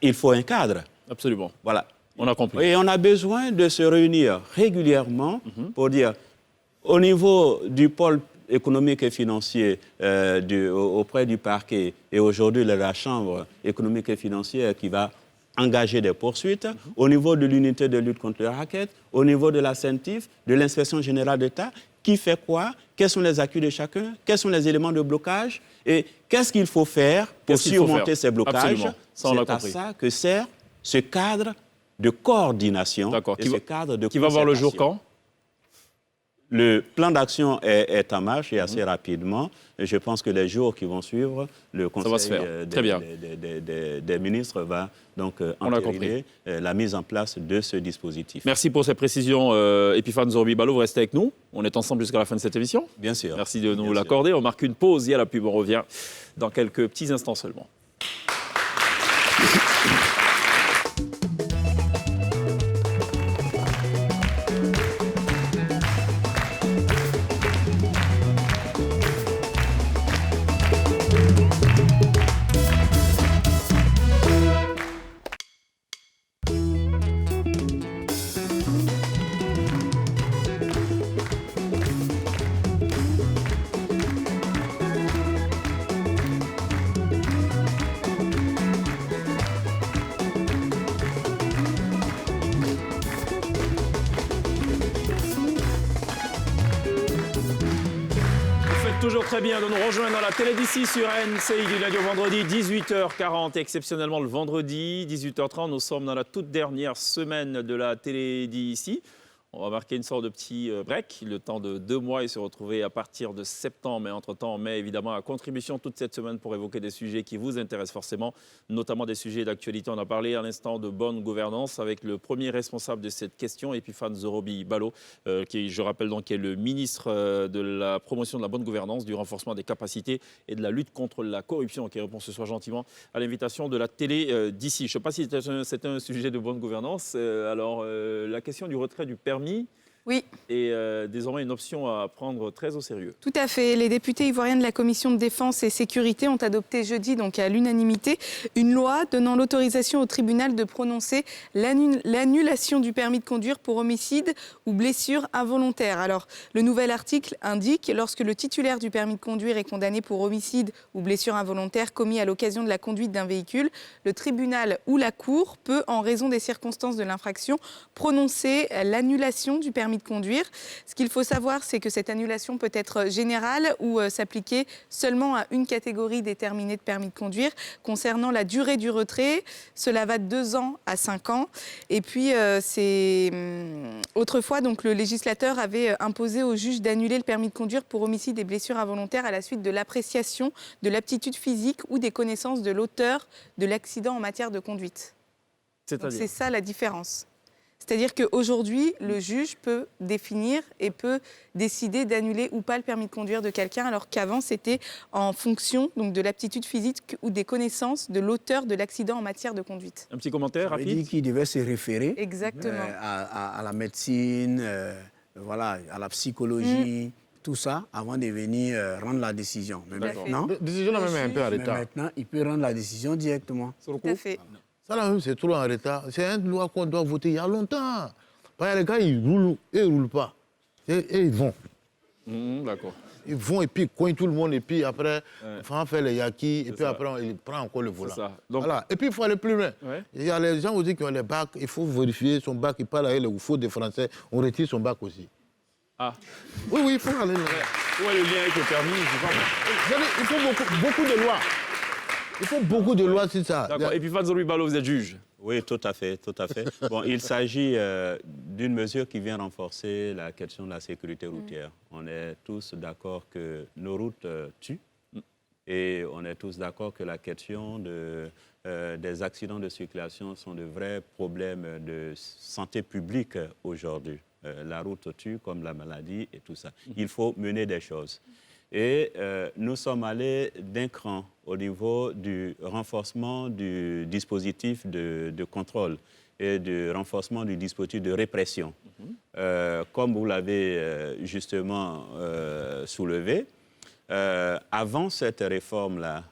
Il faut un cadre. Absolument. Voilà. On a compris. Et on a besoin de se réunir régulièrement pour dire, au niveau du pôle économique et financier auprès du parquet et aujourd'hui de la Chambre économique et financière qui va engager des poursuites, au niveau de l'unité de lutte contre le racket, au niveau de la CENTIF, de l'inspection générale d'État, qui fait quoi, quels sont les acquis de chacun, quels sont les éléments de blocage et qu'est-ce qu'il faut faire pour surmonter ces blocages. C'est à ça que sert ce cadre de coordination. D'accord. Qui va voir le jour quand? Le plan d'action est en marche et assez rapidement. Je pense que les jours qui vont suivre, le Conseil des ministres va donc entériner la mise en place de ce dispositif. Merci pour ces précisions, Epiphane Zorobi-Balo. Vous restez avec nous. On est ensemble jusqu'à la fin de cette émission. Bien sûr. Merci de nous l'accorder. On marque une pause. Il y a la pub. On revient dans quelques petits instants seulement. Toujours très bien de nous rejoindre dans la télé d'ici sur NCI du lundi au vendredi, 18h40. Exceptionnellement le vendredi, 18h30, nous sommes dans la toute dernière semaine de la télé d'ici. On va marquer une sorte de petit break, le temps de 2 mois et se retrouver à partir de septembre. Mais entre-temps, on met évidemment à contribution toute cette semaine pour évoquer des sujets qui vous intéressent forcément, notamment des sujets d'actualité. On a parlé à l'instant de bonne gouvernance avec le premier responsable de cette question, Epiphane Zorobi-Balo, qui, je rappelle donc, est le ministre de la promotion de la bonne gouvernance, du renforcement des capacités et de la lutte contre la corruption, qui répond ce soir gentiment à l'invitation de la télé d'ici. Je ne sais pas si c'est un sujet de bonne gouvernance. La question du retrait du permis Oui. Et désormais une option à prendre très au sérieux. Tout à fait. Les députés ivoiriens de la Commission de défense et sécurité ont adopté jeudi, donc à l'unanimité, une loi donnant l'autorisation au tribunal de prononcer l'annulation du permis de conduire pour homicide ou blessure involontaire. Alors, le nouvel article indique, lorsque le titulaire du permis de conduire est condamné pour homicide ou blessure involontaire commis à l'occasion de la conduite d'un véhicule, le tribunal ou la cour peut, en raison des circonstances de l'infraction, prononcer l'annulation du permis de conduire. Ce qu'il faut savoir, c'est que cette annulation peut être générale ou s'appliquer seulement à une catégorie déterminée de permis de conduire. Concernant la durée du retrait, cela va de 2 ans à 5 ans. Et puis, autrefois, donc, le législateur avait imposé au juge d'annuler le permis de conduire pour homicide et blessure involontaire à la suite de l'appréciation de l'aptitude physique ou des connaissances de l'auteur de l'accident en matière de conduite. C'est ça la différence. C'est-à-dire qu'aujourd'hui, le juge peut définir et peut décider d'annuler ou pas le permis de conduire de quelqu'un, alors qu'avant, c'était en fonction donc, de l'aptitude physique ou des connaissances de l'auteur de l'accident en matière de conduite. Un petit commentaire rapide. Il dit qu'il devait se référer à la médecine, voilà, à la psychologie, tout ça, avant de venir rendre la décision. Mais maintenant, la décision là même est un peu en retard. Maintenant, il peut rendre la décision directement. Tout à fait. Ça là même, c'est trop en retard. C'est une loi qu'on doit voter il y a longtemps. Parce que les gars, ils roulent et ils ne roulent pas. Et ils vont. D'accord. Ils vont et puis ils coignent tout le monde. Et puis après, on fait les yakis. Et puis après, il prend encore le volant. Donc, voilà. Et puis il faut aller plus loin. Ouais. Il y a les gens aussi qui ont les bacs. Il faut vérifier son bac. Il parle avec les fautes des Français. On retire son bac aussi. Ah. Oui, il faut aller loin. Où est le lien avec le permis? Il faut beaucoup de lois. Il faut beaucoup de lois sur ça. D'accord. Et puis, Epiphane Zorobi-Balo, vous êtes juge. Oui, tout à fait, tout à fait. Bon, il s'agit d'une mesure qui vient renforcer la question de la sécurité routière. On est tous d'accord que nos routes tuent et on est tous d'accord que la question des accidents de circulation sont de vrais problèmes de santé publique aujourd'hui. La route tue comme la maladie et tout ça. Il faut mener des choses. Et nous sommes allés d'un cran au niveau du renforcement du dispositif de contrôle et du renforcement du dispositif de répression. Comme vous l'avez justement soulevé, avant cette réforme-là,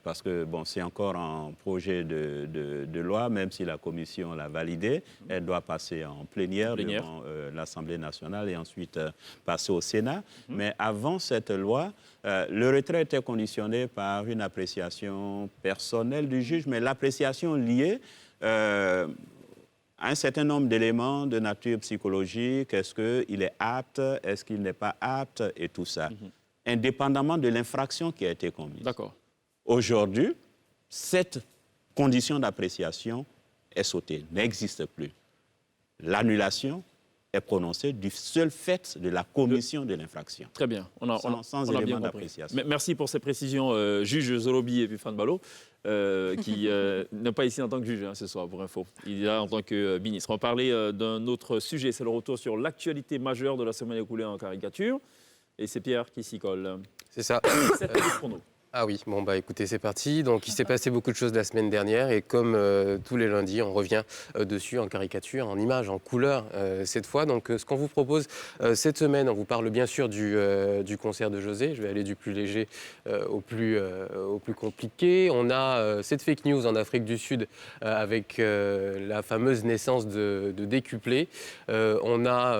parce que bon, c'est encore un projet de loi, même si la Commission l'a validé, elle doit passer en plénière. Devant l'Assemblée nationale et ensuite passer au Sénat. Mais avant cette loi, le retrait était conditionné par une appréciation personnelle du juge, mais l'appréciation liée un certain nombre d'éléments de nature psychologique. Est-ce qu'il est apte? Est-ce qu'il n'est pas apte? Et tout ça. Indépendamment de l'infraction qui a été commise. D'accord. Aujourd'hui, cette condition d'appréciation est sautée, n'existe plus. L'annulation est prononcée du seul fait de la commission de l'infraction. Très bien. Sans on a élément bien compris. d'appréciation. Merci pour ces précisions, juge Zorobi et Epiphane Balo, qui n'est pas ici en tant que juge ce soir, pour info. Il est là en tant que ministre. On va parler d'un autre sujet, c'est le retour sur l'actualité majeure de la semaine écoulée en caricature. Et c'est Pierre qui s'y colle. C'est ça. Ah oui, bon bah écoutez, c'est parti. Donc il s'est passé beaucoup de choses la semaine dernière et comme tous les lundis, on revient dessus en caricature, en images, en couleurs cette fois. Donc ce qu'on vous propose cette semaine, on vous parle bien sûr du concert de José. Je vais aller du plus léger au plus compliqué. On a cette fake news en Afrique du Sud avec la fameuse naissance de décuplés. On a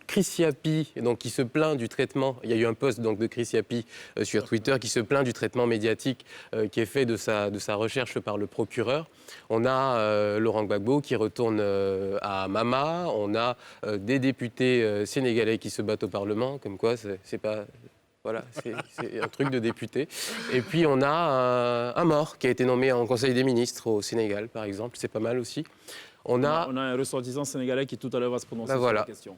Chris Yapi donc, qui se plaint du traitement. Il y a eu un post donc, de Chris Yapi sur Twitter qui se plaint du traitement médiatique qui est fait de sa recherche par le procureur. On a Laurent Gbagbo qui retourne à Mama. On a des députés sénégalais qui se battent au Parlement, comme quoi c'est pas... Voilà, c'est un truc de député. Et puis on a un mort qui a été nommé en Conseil des ministres au Sénégal, par exemple. C'est pas mal aussi. On a un ressortissant sénégalais qui tout à l'heure va se prononcer sur la question.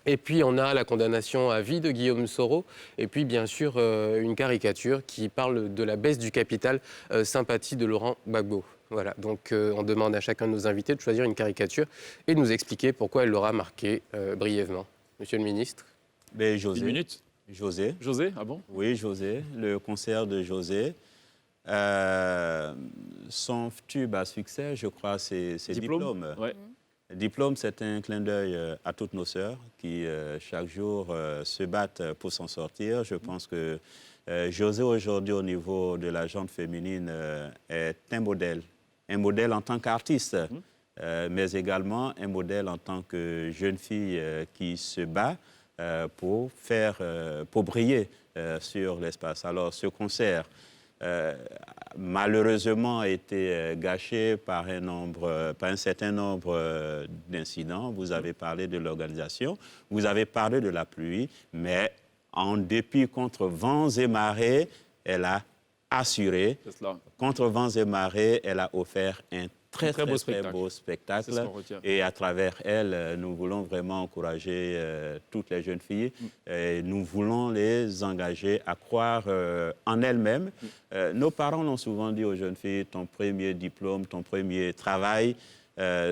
Et puis on a la condamnation à vie de Guillaume Soro. Et puis bien sûr une caricature qui parle de la baisse du capital sympathie de Laurent Gbagbo. Voilà, donc on demande à chacun de nos invités de choisir une caricature et de nous expliquer pourquoi elle l'aura marqué brièvement. Monsieur le ministre. José. 10 minutes. José. José, ah bon? Oui, José. Le concert de José. Son tube à succès, je crois, c'est Diplôme. Ouais. Diplôme, c'est un clin d'œil à toutes nos sœurs qui, chaque jour, se battent pour s'en sortir. Je pense que José, aujourd'hui, au niveau de la gente féminine, est un modèle en tant qu'artiste, mais également un modèle en tant que jeune fille qui se bat pour briller sur l'espace. Alors, ce concert, malheureusement, a été gâché par un certain nombre d'incidents. Vous avez parlé de l'organisation, vous avez parlé de la pluie, mais en dépit contre vents et marées, elle a assuré. Contre vents et marées, elle a offert un très beau spectacle. Et à travers elle, nous voulons vraiment encourager toutes les jeunes filles. Et nous voulons les engager à croire en elles-mêmes. Nos parents l'ont souvent dit aux jeunes filles, ton premier diplôme, ton premier travail,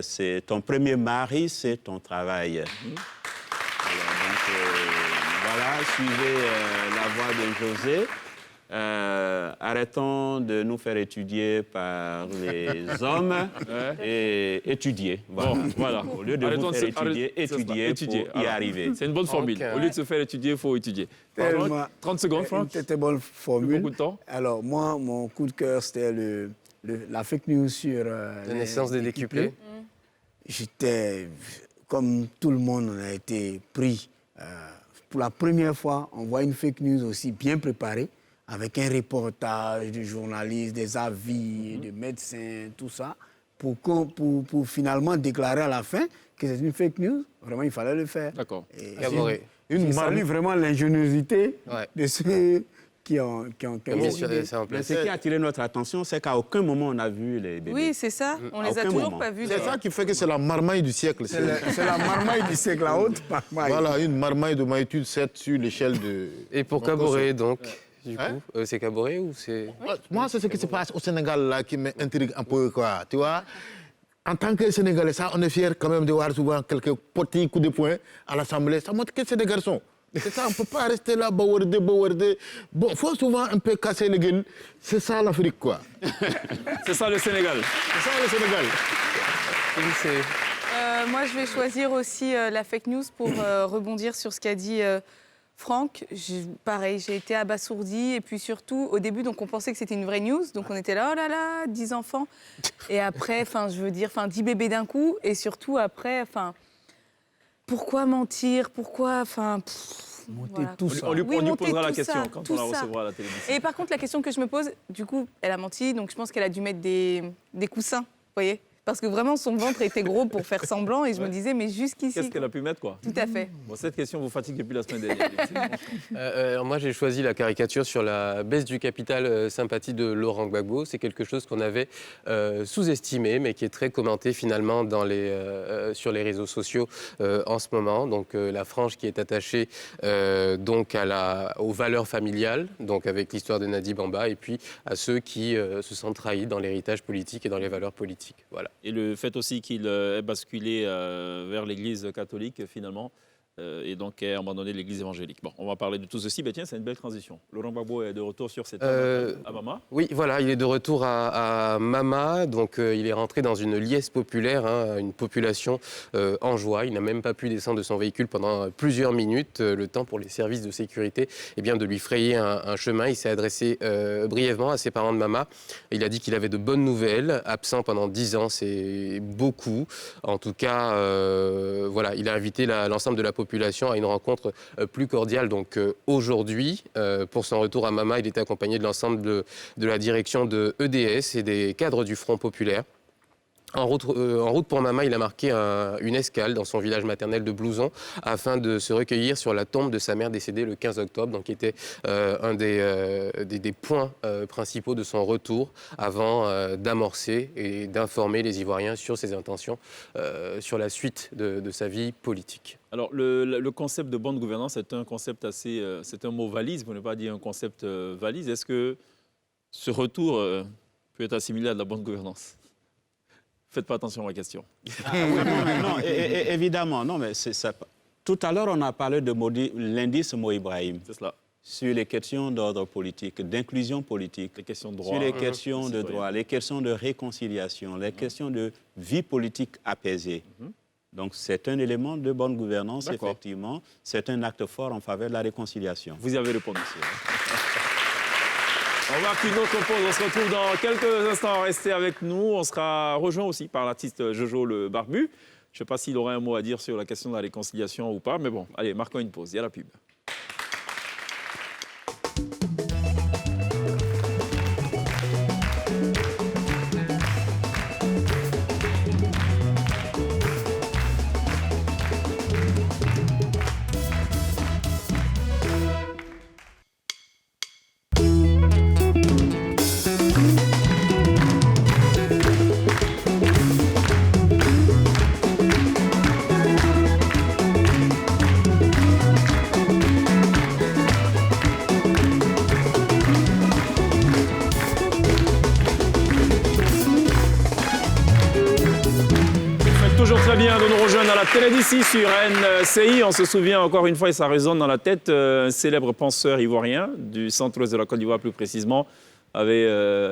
c'est ton premier mari, c'est ton travail. Alors, donc, voilà, suivez la voie de José. Arrêtons de nous faire étudier par les hommes et étudier. Voilà. Au lieu de nous faire étudier pour y arriver. C'est une bonne formule. Au lieu de se faire étudier, il faut étudier. 30 secondes, Franck. C'était une bonne formule. Beaucoup de temps. Alors, moi, mon coup de cœur, c'était la fake news sur la naissance des décuplés. J'étais, comme tout le monde, on a été pris. Pour la première fois, on voit une fake news aussi bien préparée, avec un reportage de journalistes, des avis, de médecins, tout ça, pour finalement déclarer à la fin que c'est une fake news. Vraiment, il fallait le faire. D'accord. Je salue vraiment l'ingéniosité de ceux qui ont mis ça en place. Mais ce qui a attiré notre attention, c'est qu'à aucun moment on a vu les bébés. Oui, c'est ça. On les a toujours pas vus. C'est ça qui fait que c'est la marmaille du siècle. C'est la marmaille du siècle, la haute marmaille. Voilà, une marmaille de magnitude 7 sur l'échelle de... Et pour Kaboré, donc du coup, c'est Kaboré ou c'est... Moi, c'est ce qui se passe au Sénégal là qui m'intrigue un peu, quoi. Tu vois, en tant que Sénégalais, ça, on est fiers quand même de voir souvent quelques petits coups de poing à l'Assemblée. Ça montre que c'est des garçons. C'est ça, on ne peut pas rester là, bawarder. Bon, il faut souvent un peu casser les gueules. C'est ça l'Afrique, quoi. C'est ça le Sénégal. C'est ça le Sénégal. Moi, je vais choisir aussi la fake news pour rebondir sur ce qu'a dit Franck. Pareil, j'ai été abasourdie. Et puis surtout, au début, donc, on pensait que c'était une vraie news. Donc on était là, oh là là, 10 enfants. Et après, 10 bébés d'un coup. Et surtout, après, pourquoi mentir? Pourquoi, Monter tout ça. On lui posera la question ça, quand on la recevra à la télévision. Et par contre, la question que je me pose, du coup, elle a menti. Donc je pense qu'elle a dû mettre des coussins, vous voyez, Parce que vraiment, son ventre était gros pour faire semblant et je me disais, mais jusqu'ici. Qu'est-ce qu'elle a pu mettre, quoi? Tout à fait. Bon, cette question vous fatigue depuis la semaine dernière. Moi, j'ai choisi la caricature sur la baisse du capital sympathie de Laurent Gbagbo. C'est quelque chose qu'on avait sous-estimé, mais qui est très commenté finalement sur les réseaux sociaux en ce moment. Donc, la frange qui est attachée donc aux valeurs familiales, donc avec l'histoire de Nadi Bamba, et puis à ceux qui se sentent trahis dans l'héritage politique et dans les valeurs politiques. Voilà. Et le fait aussi qu'il ait basculé vers l'Église catholique, finalement, et donc ait abandonné l'Église évangélique. Bon, on va parler de tout ceci. Ben tiens, c'est une belle transition. Laurent Gbagbo est de retour sur cette table à Mama. Oui, voilà, il est de retour à Mama. Donc, il est rentré dans une liesse populaire, une population en joie. Il n'a même pas pu descendre de son véhicule pendant plusieurs minutes. Le temps pour les services de sécurité de lui frayer un chemin. Il s'est adressé brièvement à ses parents de Mama. Il a dit qu'il avait de bonnes nouvelles. Absent pendant 10 ans, c'est beaucoup. En tout cas, voilà, il a invité l'ensemble de la population à une rencontre plus cordiale. Donc aujourd'hui, pour son retour à Mama, il était accompagné de l'ensemble de la direction de EDS et des cadres du Front populaire. En route pour Mama, il a marqué une escale dans son village maternel de Blouson afin de se recueillir sur la tombe de sa mère décédée le 15 octobre, donc qui était un des points principaux de son retour avant d'amorcer et d'informer les Ivoiriens sur ses intentions, sur la suite de sa vie politique. Alors, le concept de bonne gouvernance est un concept assez... c'est un mot valise, pour ne pas dire un concept valise. Est-ce que ce retour peut être assimilé à de la bonne gouvernance? Faites pas attention à ma question. Non, évidemment. Non, mais c'est ça. Tout à l'heure, on a parlé de l'indice Mo Ibrahim. C'est cela. Sur les questions d'ordre politique, d'inclusion politique, les questions de droit, sur les questions de droit, les questions de réconciliation, les questions de vie politique apaisée. Donc, c'est un élément de bonne gouvernance, effectivement. C'est un acte fort en faveur de la réconciliation. Vous y avez répondu, monsieur. On marque une autre pause. On se retrouve dans quelques instants. Restez avec nous. On sera rejoint aussi par l'artiste Jojo le Barbu. Je ne sais pas s'il aurait un mot à dire sur la question de la réconciliation ou pas, mais bon, allez, marquons une pause. Il y a la pub. Ici sur NCI, on se souvient encore une fois, et ça résonne dans la tête, un célèbre penseur ivoirien du centre-ouest de la Côte d'Ivoire plus précisément, avait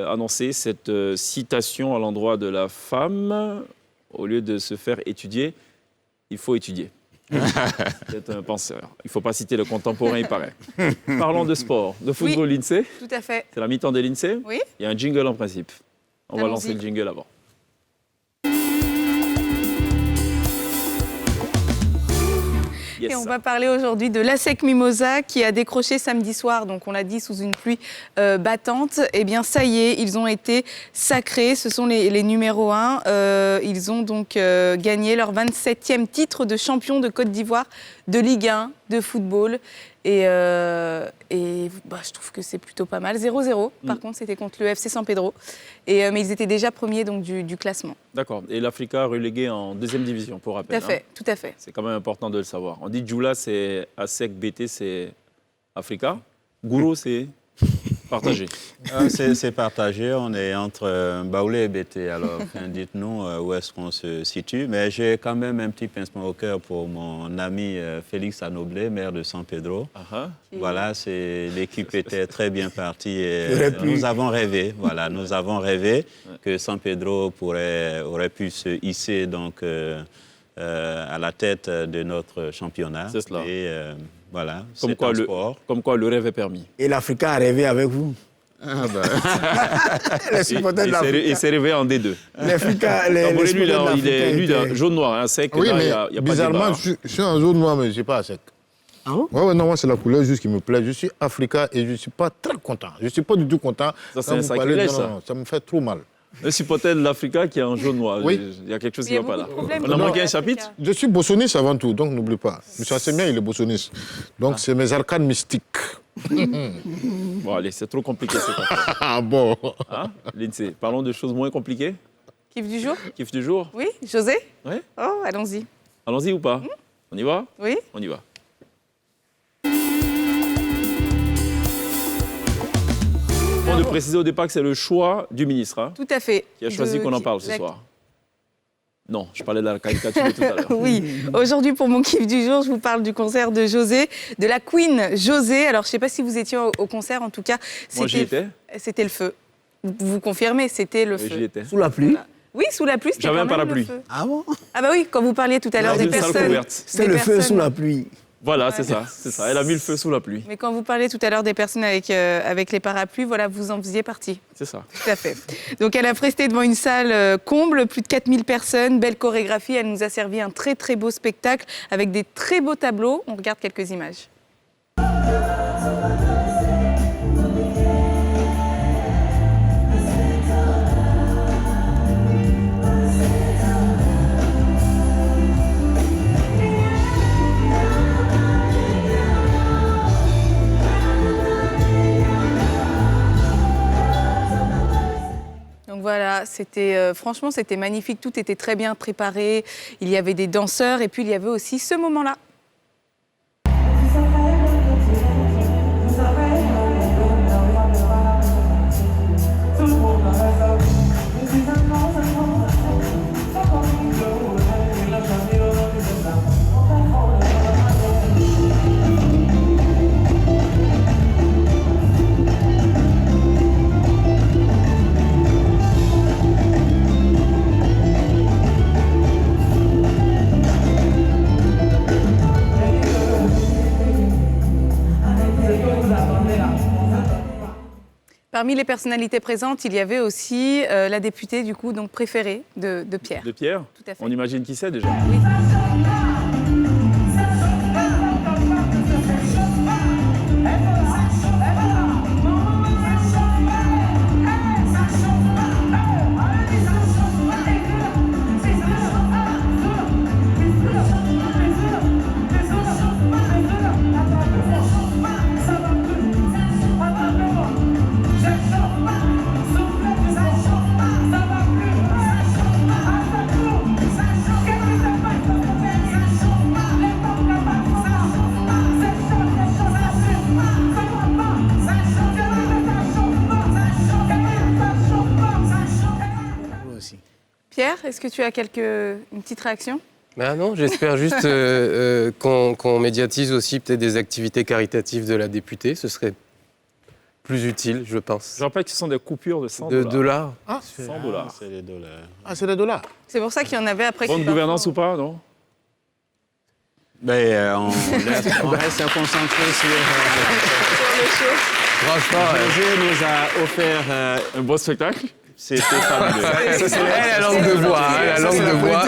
annoncé cette citation à l'endroit de la femme. Au lieu de se faire étudier, il faut étudier. C'est un penseur. Il ne faut pas citer le contemporain, il paraît. Parlons de sport, de football, oui, l'INSEE. Tout à fait. C'est la mi-temps de l'INSEE. Oui. Il y a un jingle en principe. On va lancer le jingle avant. Yes. Et on va parler aujourd'hui de l'ASEC Mimosa qui a décroché samedi soir, donc on l'a dit sous une pluie battante. Eh bien ça y est, ils ont été sacrés, ce sont les numéros 1. Ils ont donc gagné leur 27e titre de champion de Côte d'Ivoire de Ligue 1 de football. Et je trouve que c'est plutôt pas mal. 0-0, par contre, c'était contre le FC San Pedro. Mais ils étaient déjà premiers donc, du classement. D'accord. Et l'Africa relégué en 2e division, pour rappel. Tout à fait. C'est quand même important de le savoir. On dit Djoula, c'est ASEC, BT, c'est Africa. Gourou, c'est partagé. C'est partagé. On est entre Baoulé et BT. Alors, dites-nous où est-ce qu'on se situe. Mais j'ai quand même un petit pincement au cœur pour mon ami Félix Anoblé, maire de San Pedro. Voilà, l'équipe était très bien partie. Et nous avons rêvé. Voilà, nous avons rêvé que San Pedro aurait pu se hisser donc à la tête de notre championnat. C'est cela. Et voilà, comme quoi le rêve est permis. Et l'Africa a rêvé avec vous. Les supporters de l'Africa. Il s'est rêvé en D2. Il est lui, jaune-noir, hein, sec. Oui, là, mais y a bizarrement, pas je suis en jaune noir, mais je ne suis pas à sec. Ah bon? Ouais, non, moi, c'est la couleur juste qui me plaît. Je suis Africain et je ne suis pas très content. Je ne suis pas du tout content. Ça, c'est un sacrilège, ça. Ça me fait trop mal. Un supporter de l'Africa qui est en jaune-noir. Oui. Il y a quelque chose qui Il y ne a va pas là. beaucoup de problèmes On a dans manqué un l'Africa. chapitre. Je suis bossoniste avant tout, donc n'oublie pas. M. Assemien, il est bossoniste. Donc c'est mes arcanes mystiques. Bon, allez, c'est trop compliqué cette affaire. Ah bon. Hein, Lindsay, parlons de choses moins compliquées. Kiff du jour? Kiff du jour. Oui, José? Oui. Oh, allons-y. Allons-y ou pas? On y va? Oui. On y va. Bon, de préciser au départ que c'est le choix du ministre hein, Tout à fait. qui a choisi qu'on en parle ce soir. Non, je parlais de la caricature de tout à l'heure. Oui, aujourd'hui pour mon kiff du jour, je vous parle du concert de José, de la Queen José. Alors je ne sais pas si vous étiez au concert, en tout cas, Moi, j'y étais. c'était le feu. Vous confirmez, c'était le Oui, feu. j'y étais. Sous la pluie. Oui, sous la pluie, c'était J'avais quand un même parapluie. le feu. Ah bon? Ah bah oui, quand vous parliez tout à l'heure Dans des une salle personnes. couverte. C'était des le feu personnes- sous la pluie. Voilà, c'est ça, c'est ça. Elle a mis le feu sous la pluie. Mais quand vous parliez tout à l'heure des personnes avec les parapluies, voilà, vous en faisiez partie. C'est ça. Tout à fait. Donc elle a presté devant une salle comble, plus de 4000 personnes, belle chorégraphie. Elle nous a servi un très très beau spectacle avec des très beaux tableaux. On regarde quelques images. Donc voilà, c'était franchement c'était magnifique, tout était très bien préparé. Il y avait des danseurs et puis il y avait aussi ce moment-là. Parmi les personnalités présentes, il y avait aussi la députée du coup donc préférée de Pierre. De Pierre. Tout à fait. On imagine qui c'est déjà. Oui. Moi aussi. Pierre, est-ce que tu as une petite réaction? Ben non, j'espère juste qu'on médiatise aussi peut-être des activités caritatives de la députée. Ce serait plus utile, je pense. Je rappelle que ce sont des coupures de 100 De dollars. dollars. 100 dollars. C'est les dollars. Ah, c'est les dollars. C'est pour ça qu'il y en avait après. Bonne qui- gouvernance ou pas, non? Ben, on reste concentré sur... Sur le show. Franchement, José nous a offert... Un beau spectacle. C'était fabuleux. la langue de bois, hein, la langue de bois.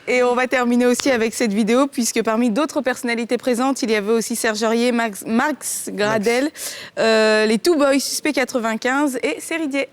Et on va terminer aussi avec cette vidéo, puisque parmi d'autres personnalités présentes, il y avait aussi Serge Aurier, Max Gradel, les Two Boys, Suspect 95 et Céridier.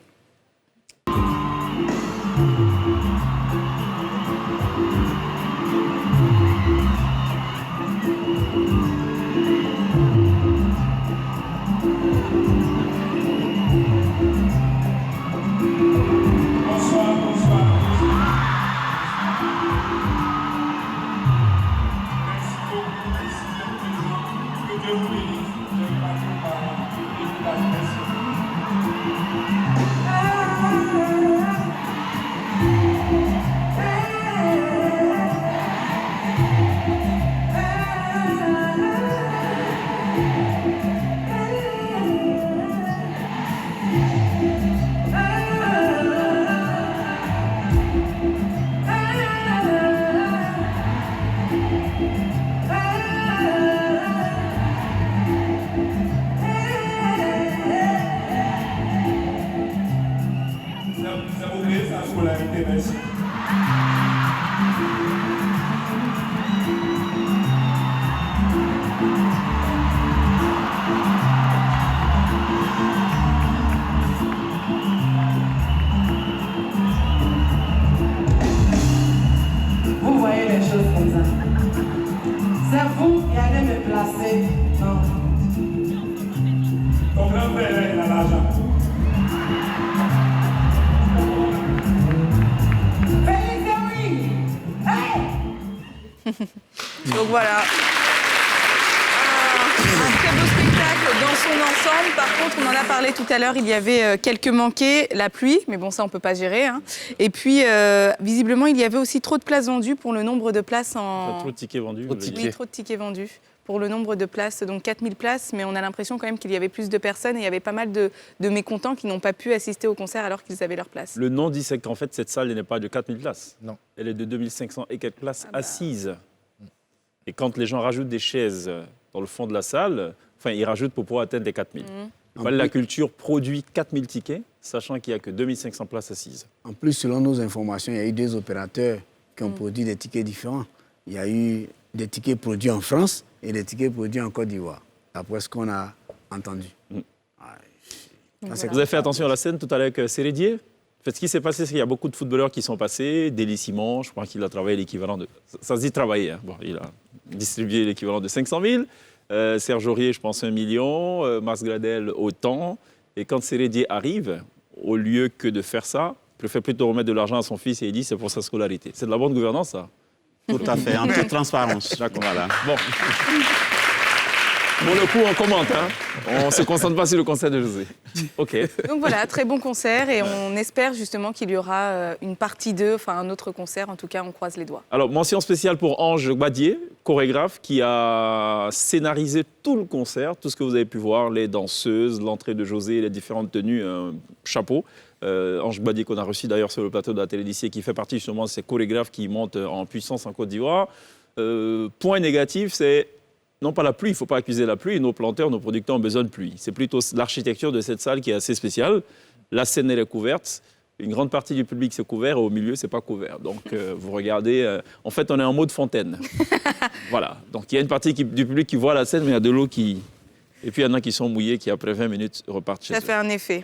Ça vous plaît, sa scolarité, merci. Donc voilà. Un très beau spectacle dans son ensemble. Par contre, on en a parlé tout à l'heure, il y avait quelques manqués, la pluie, mais bon, ça, on ne peut pas gérer. Hein. Et puis, visiblement, il y avait aussi trop de places vendues pour le nombre de places en... Trop de tickets vendus. Oui, trop de tickets vendus pour le nombre de places, donc 4000 places, mais on a l'impression quand même qu'il y avait plus de personnes et il y avait pas mal de mécontents qui n'ont pas pu assister au concert alors qu'ils avaient leur place. Le nom dit qu'en fait, cette salle n'est pas de 4000 places. Non. Elle est de 2500 et quelques places assises. Et quand les gens rajoutent des chaises dans le fond de la salle, enfin, ils rajoutent pour pouvoir atteindre les 4000. La culture produit 4000 tickets, sachant qu'il n'y a que 2500 places assises. En plus, selon nos informations, il y a eu 2 opérateurs qui ont produit des tickets différents. Il y a eu des tickets produits en France et des tickets produits en Côte d'Ivoire, d'après ce qu'on a entendu. Vous avez fait attention à la scène tout à l'heure avec Sérédier. En fait, ce qui s'est passé, c'est qu'il y a beaucoup de footballeurs qui sont passés. Dély Simon, je crois qu'il a travaillé l'équivalent de... Ça se dit travailler. Hein. Bon, il a distribué l'équivalent de 500 000. Serge Aurier, je pense, 1 million. Mars Gradel, autant. Et quand Sérédier arrive, au lieu que de faire ça, il préfère plutôt remettre de l'argent à son fils et il dit c'est pour sa scolarité. C'est de la bonne gouvernance, ça. Tout à fait, en toute transparence. Voilà. Bon. Pour le coup, on commente. Hein. On ne se concentre pas sur le concert de José. OK. Donc voilà, très bon concert et on espère justement qu'il y aura une partie 2, enfin un autre concert. En tout cas, on croise les doigts. Alors, mention spéciale pour Ange Badier, chorégraphe, qui a scénarisé tout le concert, tout ce que vous avez pu voir, les danseuses, l'entrée de José, les différentes tenues, chapeau. Ange Badier, qu'on a reçu d'ailleurs sur le plateau de la télé d'ici, et qui fait partie justement de ces chorégraphes qui montent en puissance en Côte d'Ivoire. Point négatif, c'est non pas la pluie, il ne faut pas accuser la pluie. Nos planteurs, nos producteurs ont besoin de pluie. C'est plutôt l'architecture de cette salle qui est assez spéciale. La scène, elle est couverte. Une grande partie du public, c'est couvert, et au milieu, c'est pas couvert. Donc, vous regardez... en fait, on est en mode fontaine. Voilà. Donc, il y a une partie du public qui voit la scène, mais il y a de l'eau qui... Et puis, il y en a qui sont mouillés, qui, après 20 minutes, repartent chez eux. Ça fait un effet.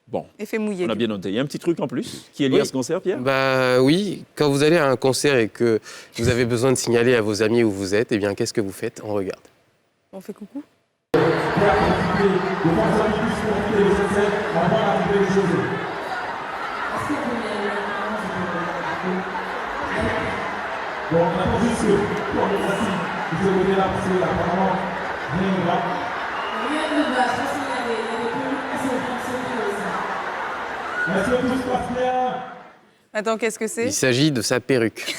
Bon, effet mouillé. On a bien noté. Il y a un petit truc en plus qui est lié à ce concert, Pierre ? Bah oui, quand vous allez à un concert et que vous avez besoin de signaler à vos amis où vous êtes, eh bien, qu'est-ce que vous faites ? On regarde. On fait coucou. Bon, on attend juste que pour le voici, vous avez là parce que apparemment, rien ne va. Rien ne va, je pense qu'il y avait plus. Est-ce que tout se passe bien ? Attends, qu'est-ce que c'est ? Il s'agit de sa perruque.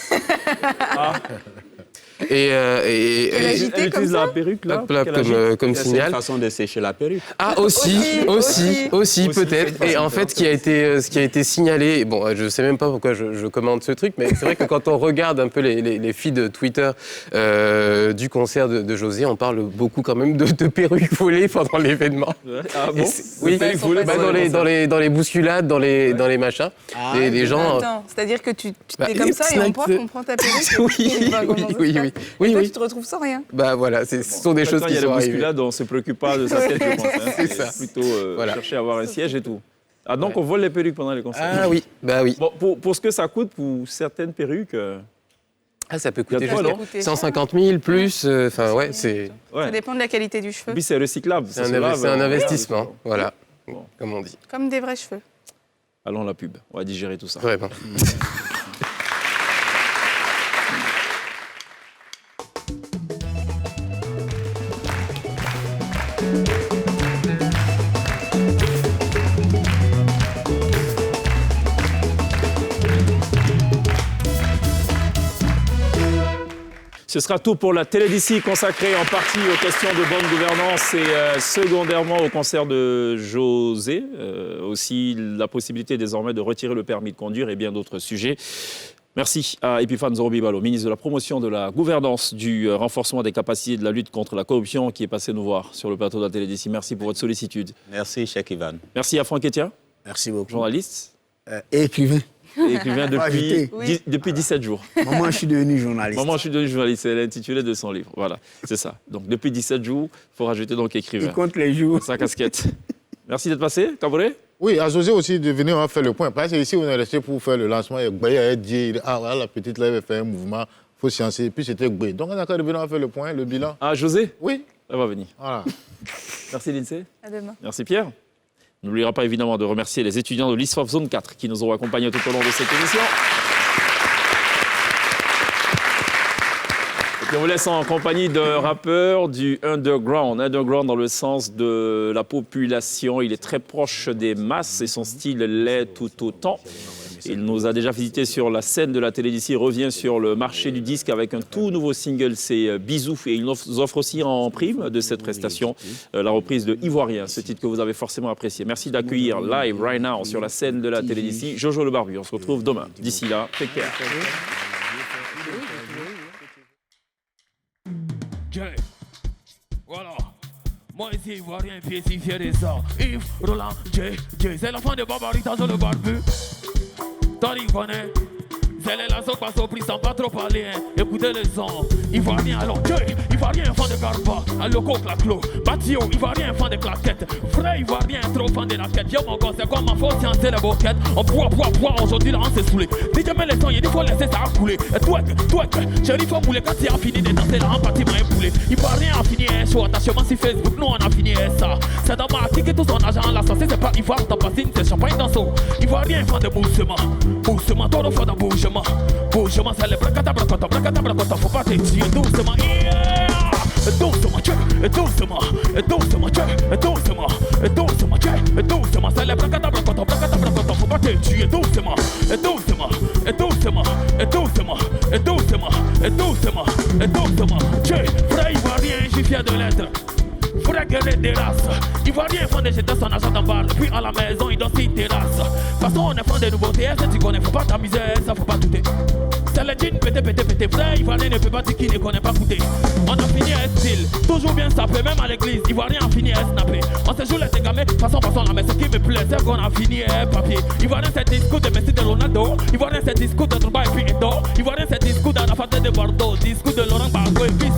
Elle utilise la perruque, là, comme C'est signal. une façon de sécher la perruque. Ah, aussi peut-être. Et en fait, ce qui a été signalé, bon, je ne sais même pas pourquoi je commande ce truc, mais c'est vrai que quand on regarde un peu les feeds Twitter du concert de José, on parle beaucoup quand même de perruques volées pendant l'événement. Ah bon ? Oui, dans les bousculades, dans les machins. Les gens... Attends, c'est-à-dire que tu t'es comme ça et on prend ta perruque. Oui. Toi, tu te retrouves sans rien. Bah voilà, ce sont des choses qui sont arrivées. Il y a la bousculade, on ne se préoccupe pas de sa tête, je pense. Hein. C'est ça. Plutôt chercher à avoir un siège et tout. Ah, donc on vole les perruques pendant les concerts. Ah oui, bah oui. Bon, pour ce que ça coûte, pour certaines perruques... ça peut coûter quoi, non ? 150 000 plus, enfin ouais, c'est... Ça dépend de la qualité du cheveu. Puis c'est recyclable. C'est un investissement, voilà, comme on dit. Comme des vrais cheveux. Allons la pub, on va digérer tout ça. Vraiment. Ce sera tout pour la télé d'ici, consacrée en partie aux questions de bonne gouvernance et secondairement au concert de José. Aussi la possibilité désormais de retirer le permis de conduire et bien d'autres sujets. Merci à Epiphane Zorobi Balo, ministre de la promotion de la gouvernance, du renforcement des capacités de la lutte contre la corruption, qui est passé nous voir sur le plateau de la télé d'ici. Merci pour votre sollicitude. Merci, Cheikh Ivan. Merci à Franck Etia. Merci beaucoup. Journaliste. Et écrivain. Et écrivain depuis 17 jours. Maman, je suis devenu journaliste. Maman, je suis devenu journaliste. C'est l'intitulé de son livre. Voilà, c'est ça. Donc, depuis 17 jours, il faut rajouter donc écrivain. Il compte les jours. Sa casquette. Merci d'être passé, Caboret. Oui, à José aussi de venir, on va faire le point. Parce que ici, on est resté pour faire le lancement. Et Gbaye a dit, voilà, la petite là, elle va faire un mouvement, il faut sciencer. Et puis c'était Gbaye. Donc, on a qu'à revenir, on va faire le point, le bilan. Ah, José ? Oui. Elle va venir. Voilà. Merci, Lindsay. À demain. Merci, Pierre. N'oubliera pas évidemment de remercier les étudiants de l'ISFOF Zone 4 qui nous ont accompagnés tout au long de cette émission. Je vous laisse en compagnie d'un rappeur du underground. Underground dans le sens de la population. Il est très proche des masses et son style l'est tout autant. Il nous a déjà visité sur la scène de la télé d'ici, revient sur le marché du disque avec un tout nouveau single, c'est Bisous. Et il nous offre aussi en prime de cette prestation la reprise de Ivoirien, ce titre que vous avez forcément apprécié. Merci d'accueillir live, right now, sur la scène de la télé d'ici, Jojo le Barbu. On se retrouve demain. D'ici là, take care. Voilà. Moi ici, Ivoirien, puis ici, fier de ça. Yves, Roland, J, c'est l'enfant de Barbarita sur le barbu. Tony connaît. C'est la sauce passe au prix sans pas trop parler. Hein. Écoutez le son. Ivoirien, alors, Ivoirien, fan de Garba. Un loco, claclo. Batio, Ivoirien, fan de claquette. Vrai Ivoirien, trop fan de la quête. Yo, mon gars, c'est comme ma faute, c'est la boquette. On boit. Aujourd'hui, là, on s'est saoulé. DJ, mais les sons, il faut laisser ça couler. Et chérie, faut mouler. Quand tu as fini de danser, là, en partie, m'a époulé. Ivoirien a fini un show. Attachement sur Facebook, nous, on a fini ça. C'est dans ma qui tout son argent là. Ça, c'est pas Ivoire, t'as passé une champagne dans son. Ivoirien, fan de boussement. Boussement, toi, fan de boussement. Bougement, c'est le bracata, faut pas te tirer doucement, yeah! Doucement, doucement, c'est le bracata, faut pas te tuer doucement, vrai Ivoirien, je suis fier de l'être. Vrai guerrier des races. Ivoirien fan de jeter son argent dans bar. Puis à la maison, il danse une terrasse. Parce qu'on est fan de nouveautés. Si tu connais, faut pas t'amuser, ça faut pas douter. C'est le jean pété. Vrai Ivoirien ne peut pas dire qu'il ne connaît pas goûter. On a fini à style, toujours bien sapé, même à l'église. Ivoirien a fini à snapper. On se joue les tégamés, façon la mais ce qui me plaît, c'est qu'on a fini à papier. Ivoirien c'est discours de Messi de Ronaldo. Ivoirien c'est discours de Drogba et puis Edo. Ivoirien c'est discours d'Arafat de Bordeaux. Discours de Laurent Gbagbo et puis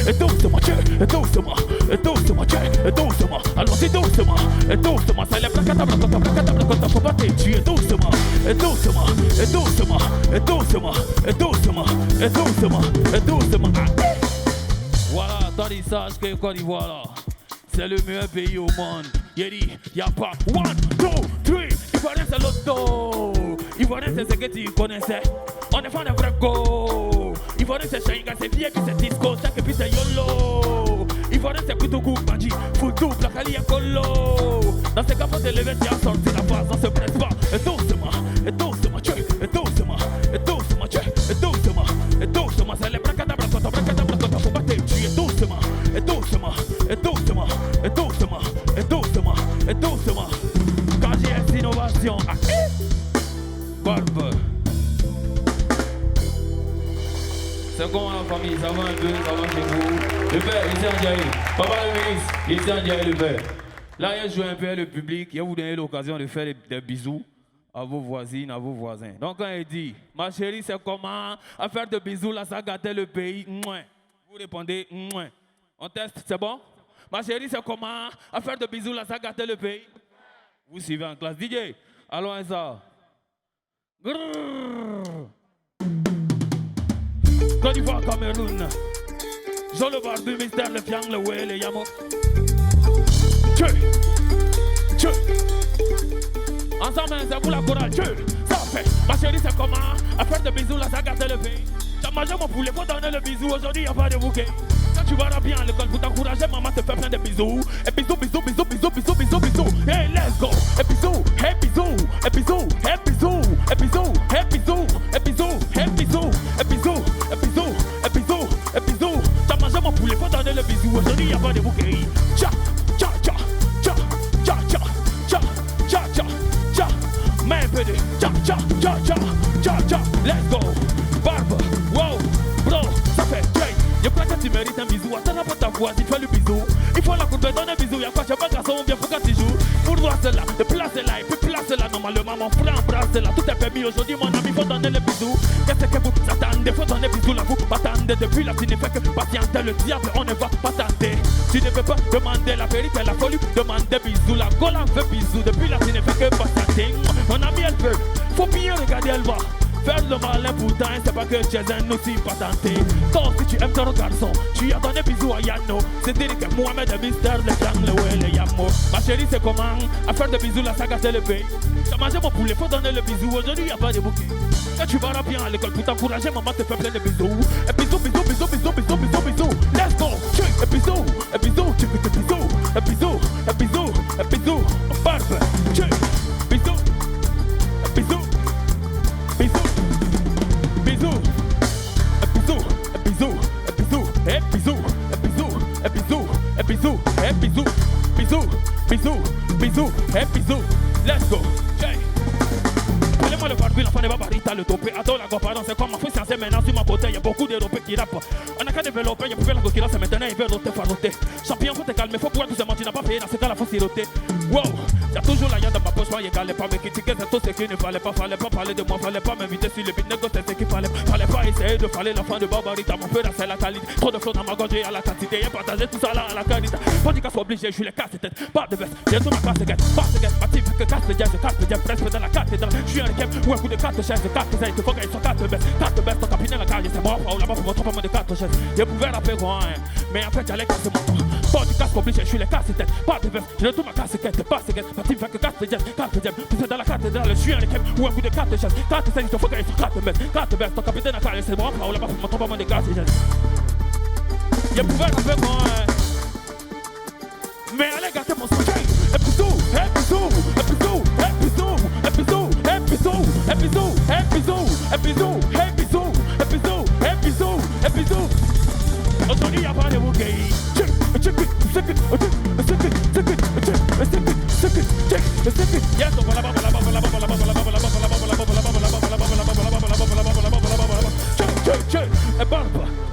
et doucement, allons-y doucement, c'est le bracata, faut pas te tuer doucement, Voilà, t'as dit sage que Côte d'Ivoire là, c'est le meilleur pays au monde. Y'a pas 1, 2, 3, Ivoirien c'est l'auto, Ivoirien c'est ce que tu connaissais, on est fan de vrai go. Ivoirien c'est Shainga, c'est vieux, puis c'est disco, c'est puis c'est YOLO. Ivoirien c'est Koutoukou, Bandji, Foutou, Blakali et Kolo. Dans ces cas, faut te lever, tu as sorti la face, on se presse pas. Et doucement, c'est les bracata, faut pas te tuer doucement. Quand j'ai innovation, Barbe. C'est comment la famille, ça va un peu, ça va chez vous. Le père, il s'est enjaillé. Papa le ministre, il s'est enjaillé le père. Là, il a joué un peu le public, il a vous donné l'occasion de faire des bisous à vos voisines, à vos voisins. Donc quand il dit, ma chérie, c'est comment à faire des bisous, là, ça gâtait le pays. Mouais. Vous répondez, mouais. On teste, c'est bon? Ma chérie, c'est comment à faire des bisous, là, ça gâtait le pays. Vous suivez en classe. DJ, allons à ça. Grrr. Côte d'Ivoire, Cameroun. Jean le Barbu, Mystère, le Fiang, le Wé, le Yamo. Tchè. Ensemble, c'est pour la chorale. Tchè. Ça fait. Ma chérie, c'est comment à faire des bisous, là, ça gâte le pays. T'as mangé mon poulet, faut donner le bisou. Aujourd'hui, y'a pas de bouquet. Quand tu vas bien à l'école pour t'encourager, maman te fait plein de bisous. Et bisous. Hey, let's go. Et bisous. Hey, bisous. Et bisous. Hey, bisous. Et bisous. Hey, bisous. Et bisous. Hey, bisous. Et bisous. Et bisous. Et bisous. Et bisous. T'as mangé mon poulet, faut donner le bisou. Aujourd'hui, y'a pas de bouquet. Tcha. Mais pédé. Tcha. Let's go. Barbe. Wow. Bro. Ça fait. Je crois que tu mérites un bisou. Attends pas ta voix, tu fais le bisou. Il faut la coupe, donne un bisou. Y'a quoi, tu pas garçon, bien pour quand tu joues. Pour voir cela, de placer là, et puis placer là. Normalement, mon frère embrasse là. Tout est permis aujourd'hui, mon ami, faut donner le bisou. Qu'est-ce que vous attendez? Faut donner bisou là, vous attendez. Depuis là, tu ne fais que patienter le diable, on ne va pas tenter. Tu ne peux pas demander la vérité, la folie. Demander bisou, la gola veut bisou. Depuis là, tu ne fais que patienter. Mon ami, elle veut. Faut bien regarder, elle va. Faire le malin pourtant, c'est pas que tu es un aussi patenté. Quand si tu aimes ton garçon, tu as donné bisous à Yano. C'est dire que Mohamed est mystère, le clan, le ouais, le Yamo. Ma chérie, c'est comment? À faire des bisous, la saga, c'est le pays. T'as mangé mon poulet, faut donner le bisou. Aujourd'hui, y'a pas de bouquet. Quand tu vas bien à l'école pour t'encourager, maman te fait plein de bisous. Et bisous, bisous, bisous, bisous, bisous, bisous, bisous. Let's go! Et bisous, et bisous, tu fais des bisous. Et bisous, et bisous, et bisous. Barbe, bisous, bisous, bisous, bisous, bisous, bisous, bisous, et bisous, et bisous, et bisous, et bisous, bisous, bisous, bisous, et bisous. Let's go! Moi le barbu, l'enfant de Babarita, le dopé, adore la goparance, c'est comme ma fouille, c'est maintenant sur ma beauté, il y a beaucoup d'Européens qui rappent. On a qu'à développer, il y a plus la goquille, c'est maintenant, il veut roter, faroter. Champion, faut te calmer, faut pouvoir tout se mentir, tu n'as pas payé, dans ce cas, la faut siroter. Wow, il y a toujours la yande dans ma poche, moi, égal, pas me critiquer, c'est tout ce qu'il ne fallait pas parler de moi, fallait pas m'inviter sur le beat, négocier ce qu'il fallait pas essayer de parler l'enfant de Babarita, mon père, c'est la qualité. Trop de flots dans ma gorge, à la quantité, et partager tout ça là à la qualité. Pas du cas, soit obligé, je suis les casse-têtes, pas de veste, j'ai tout ma casse-tête, ma team, que casse-tête, presque dans la cathédrale, je suis un camp, ou un coup de 4 chaises, 4 ailes, il faut qu'ils soient 4 bestes, ton capitaine la carrière, c'est moi, ou là-bas pour votre de 4 chaises. Je pouvais rapper quoi, mais en fait j'allais casser mon temps. Pas du casque obligé, je suis les casse-têtes, pas de veste, j'ai tout ma casse-tête, pas de veste, ma team fait que 4 jazz, puis dans la cathédrale, je suis un camp, ou un coup de 4 chaises, 4 ailes, il faut qu'ils soient 4 bestes, ton capitaine la carrière, c'est moi, ou là-bas pour votre de 4 chaises. Je pouvais rapper quoi, mais allez gâter mon sujet. Épisode, épisode, épisode, épisode, épisode, épisode, épisode, épisode, épisode, épisode, épisode, épisode. Aujourd'hui, y'a pas de bouquet.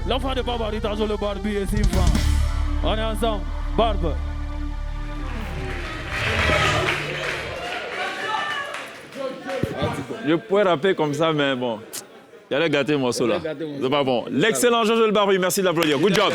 L'enfant de Babarita sur le barbu et c'est fan. On est ensemble, Barbe. Je pourrais rapper comme ça, mais bon, il allait gâter mon morceau là. C'est pas bon. L'excellent Georges Le Barbu, merci de l'applaudir. Good job.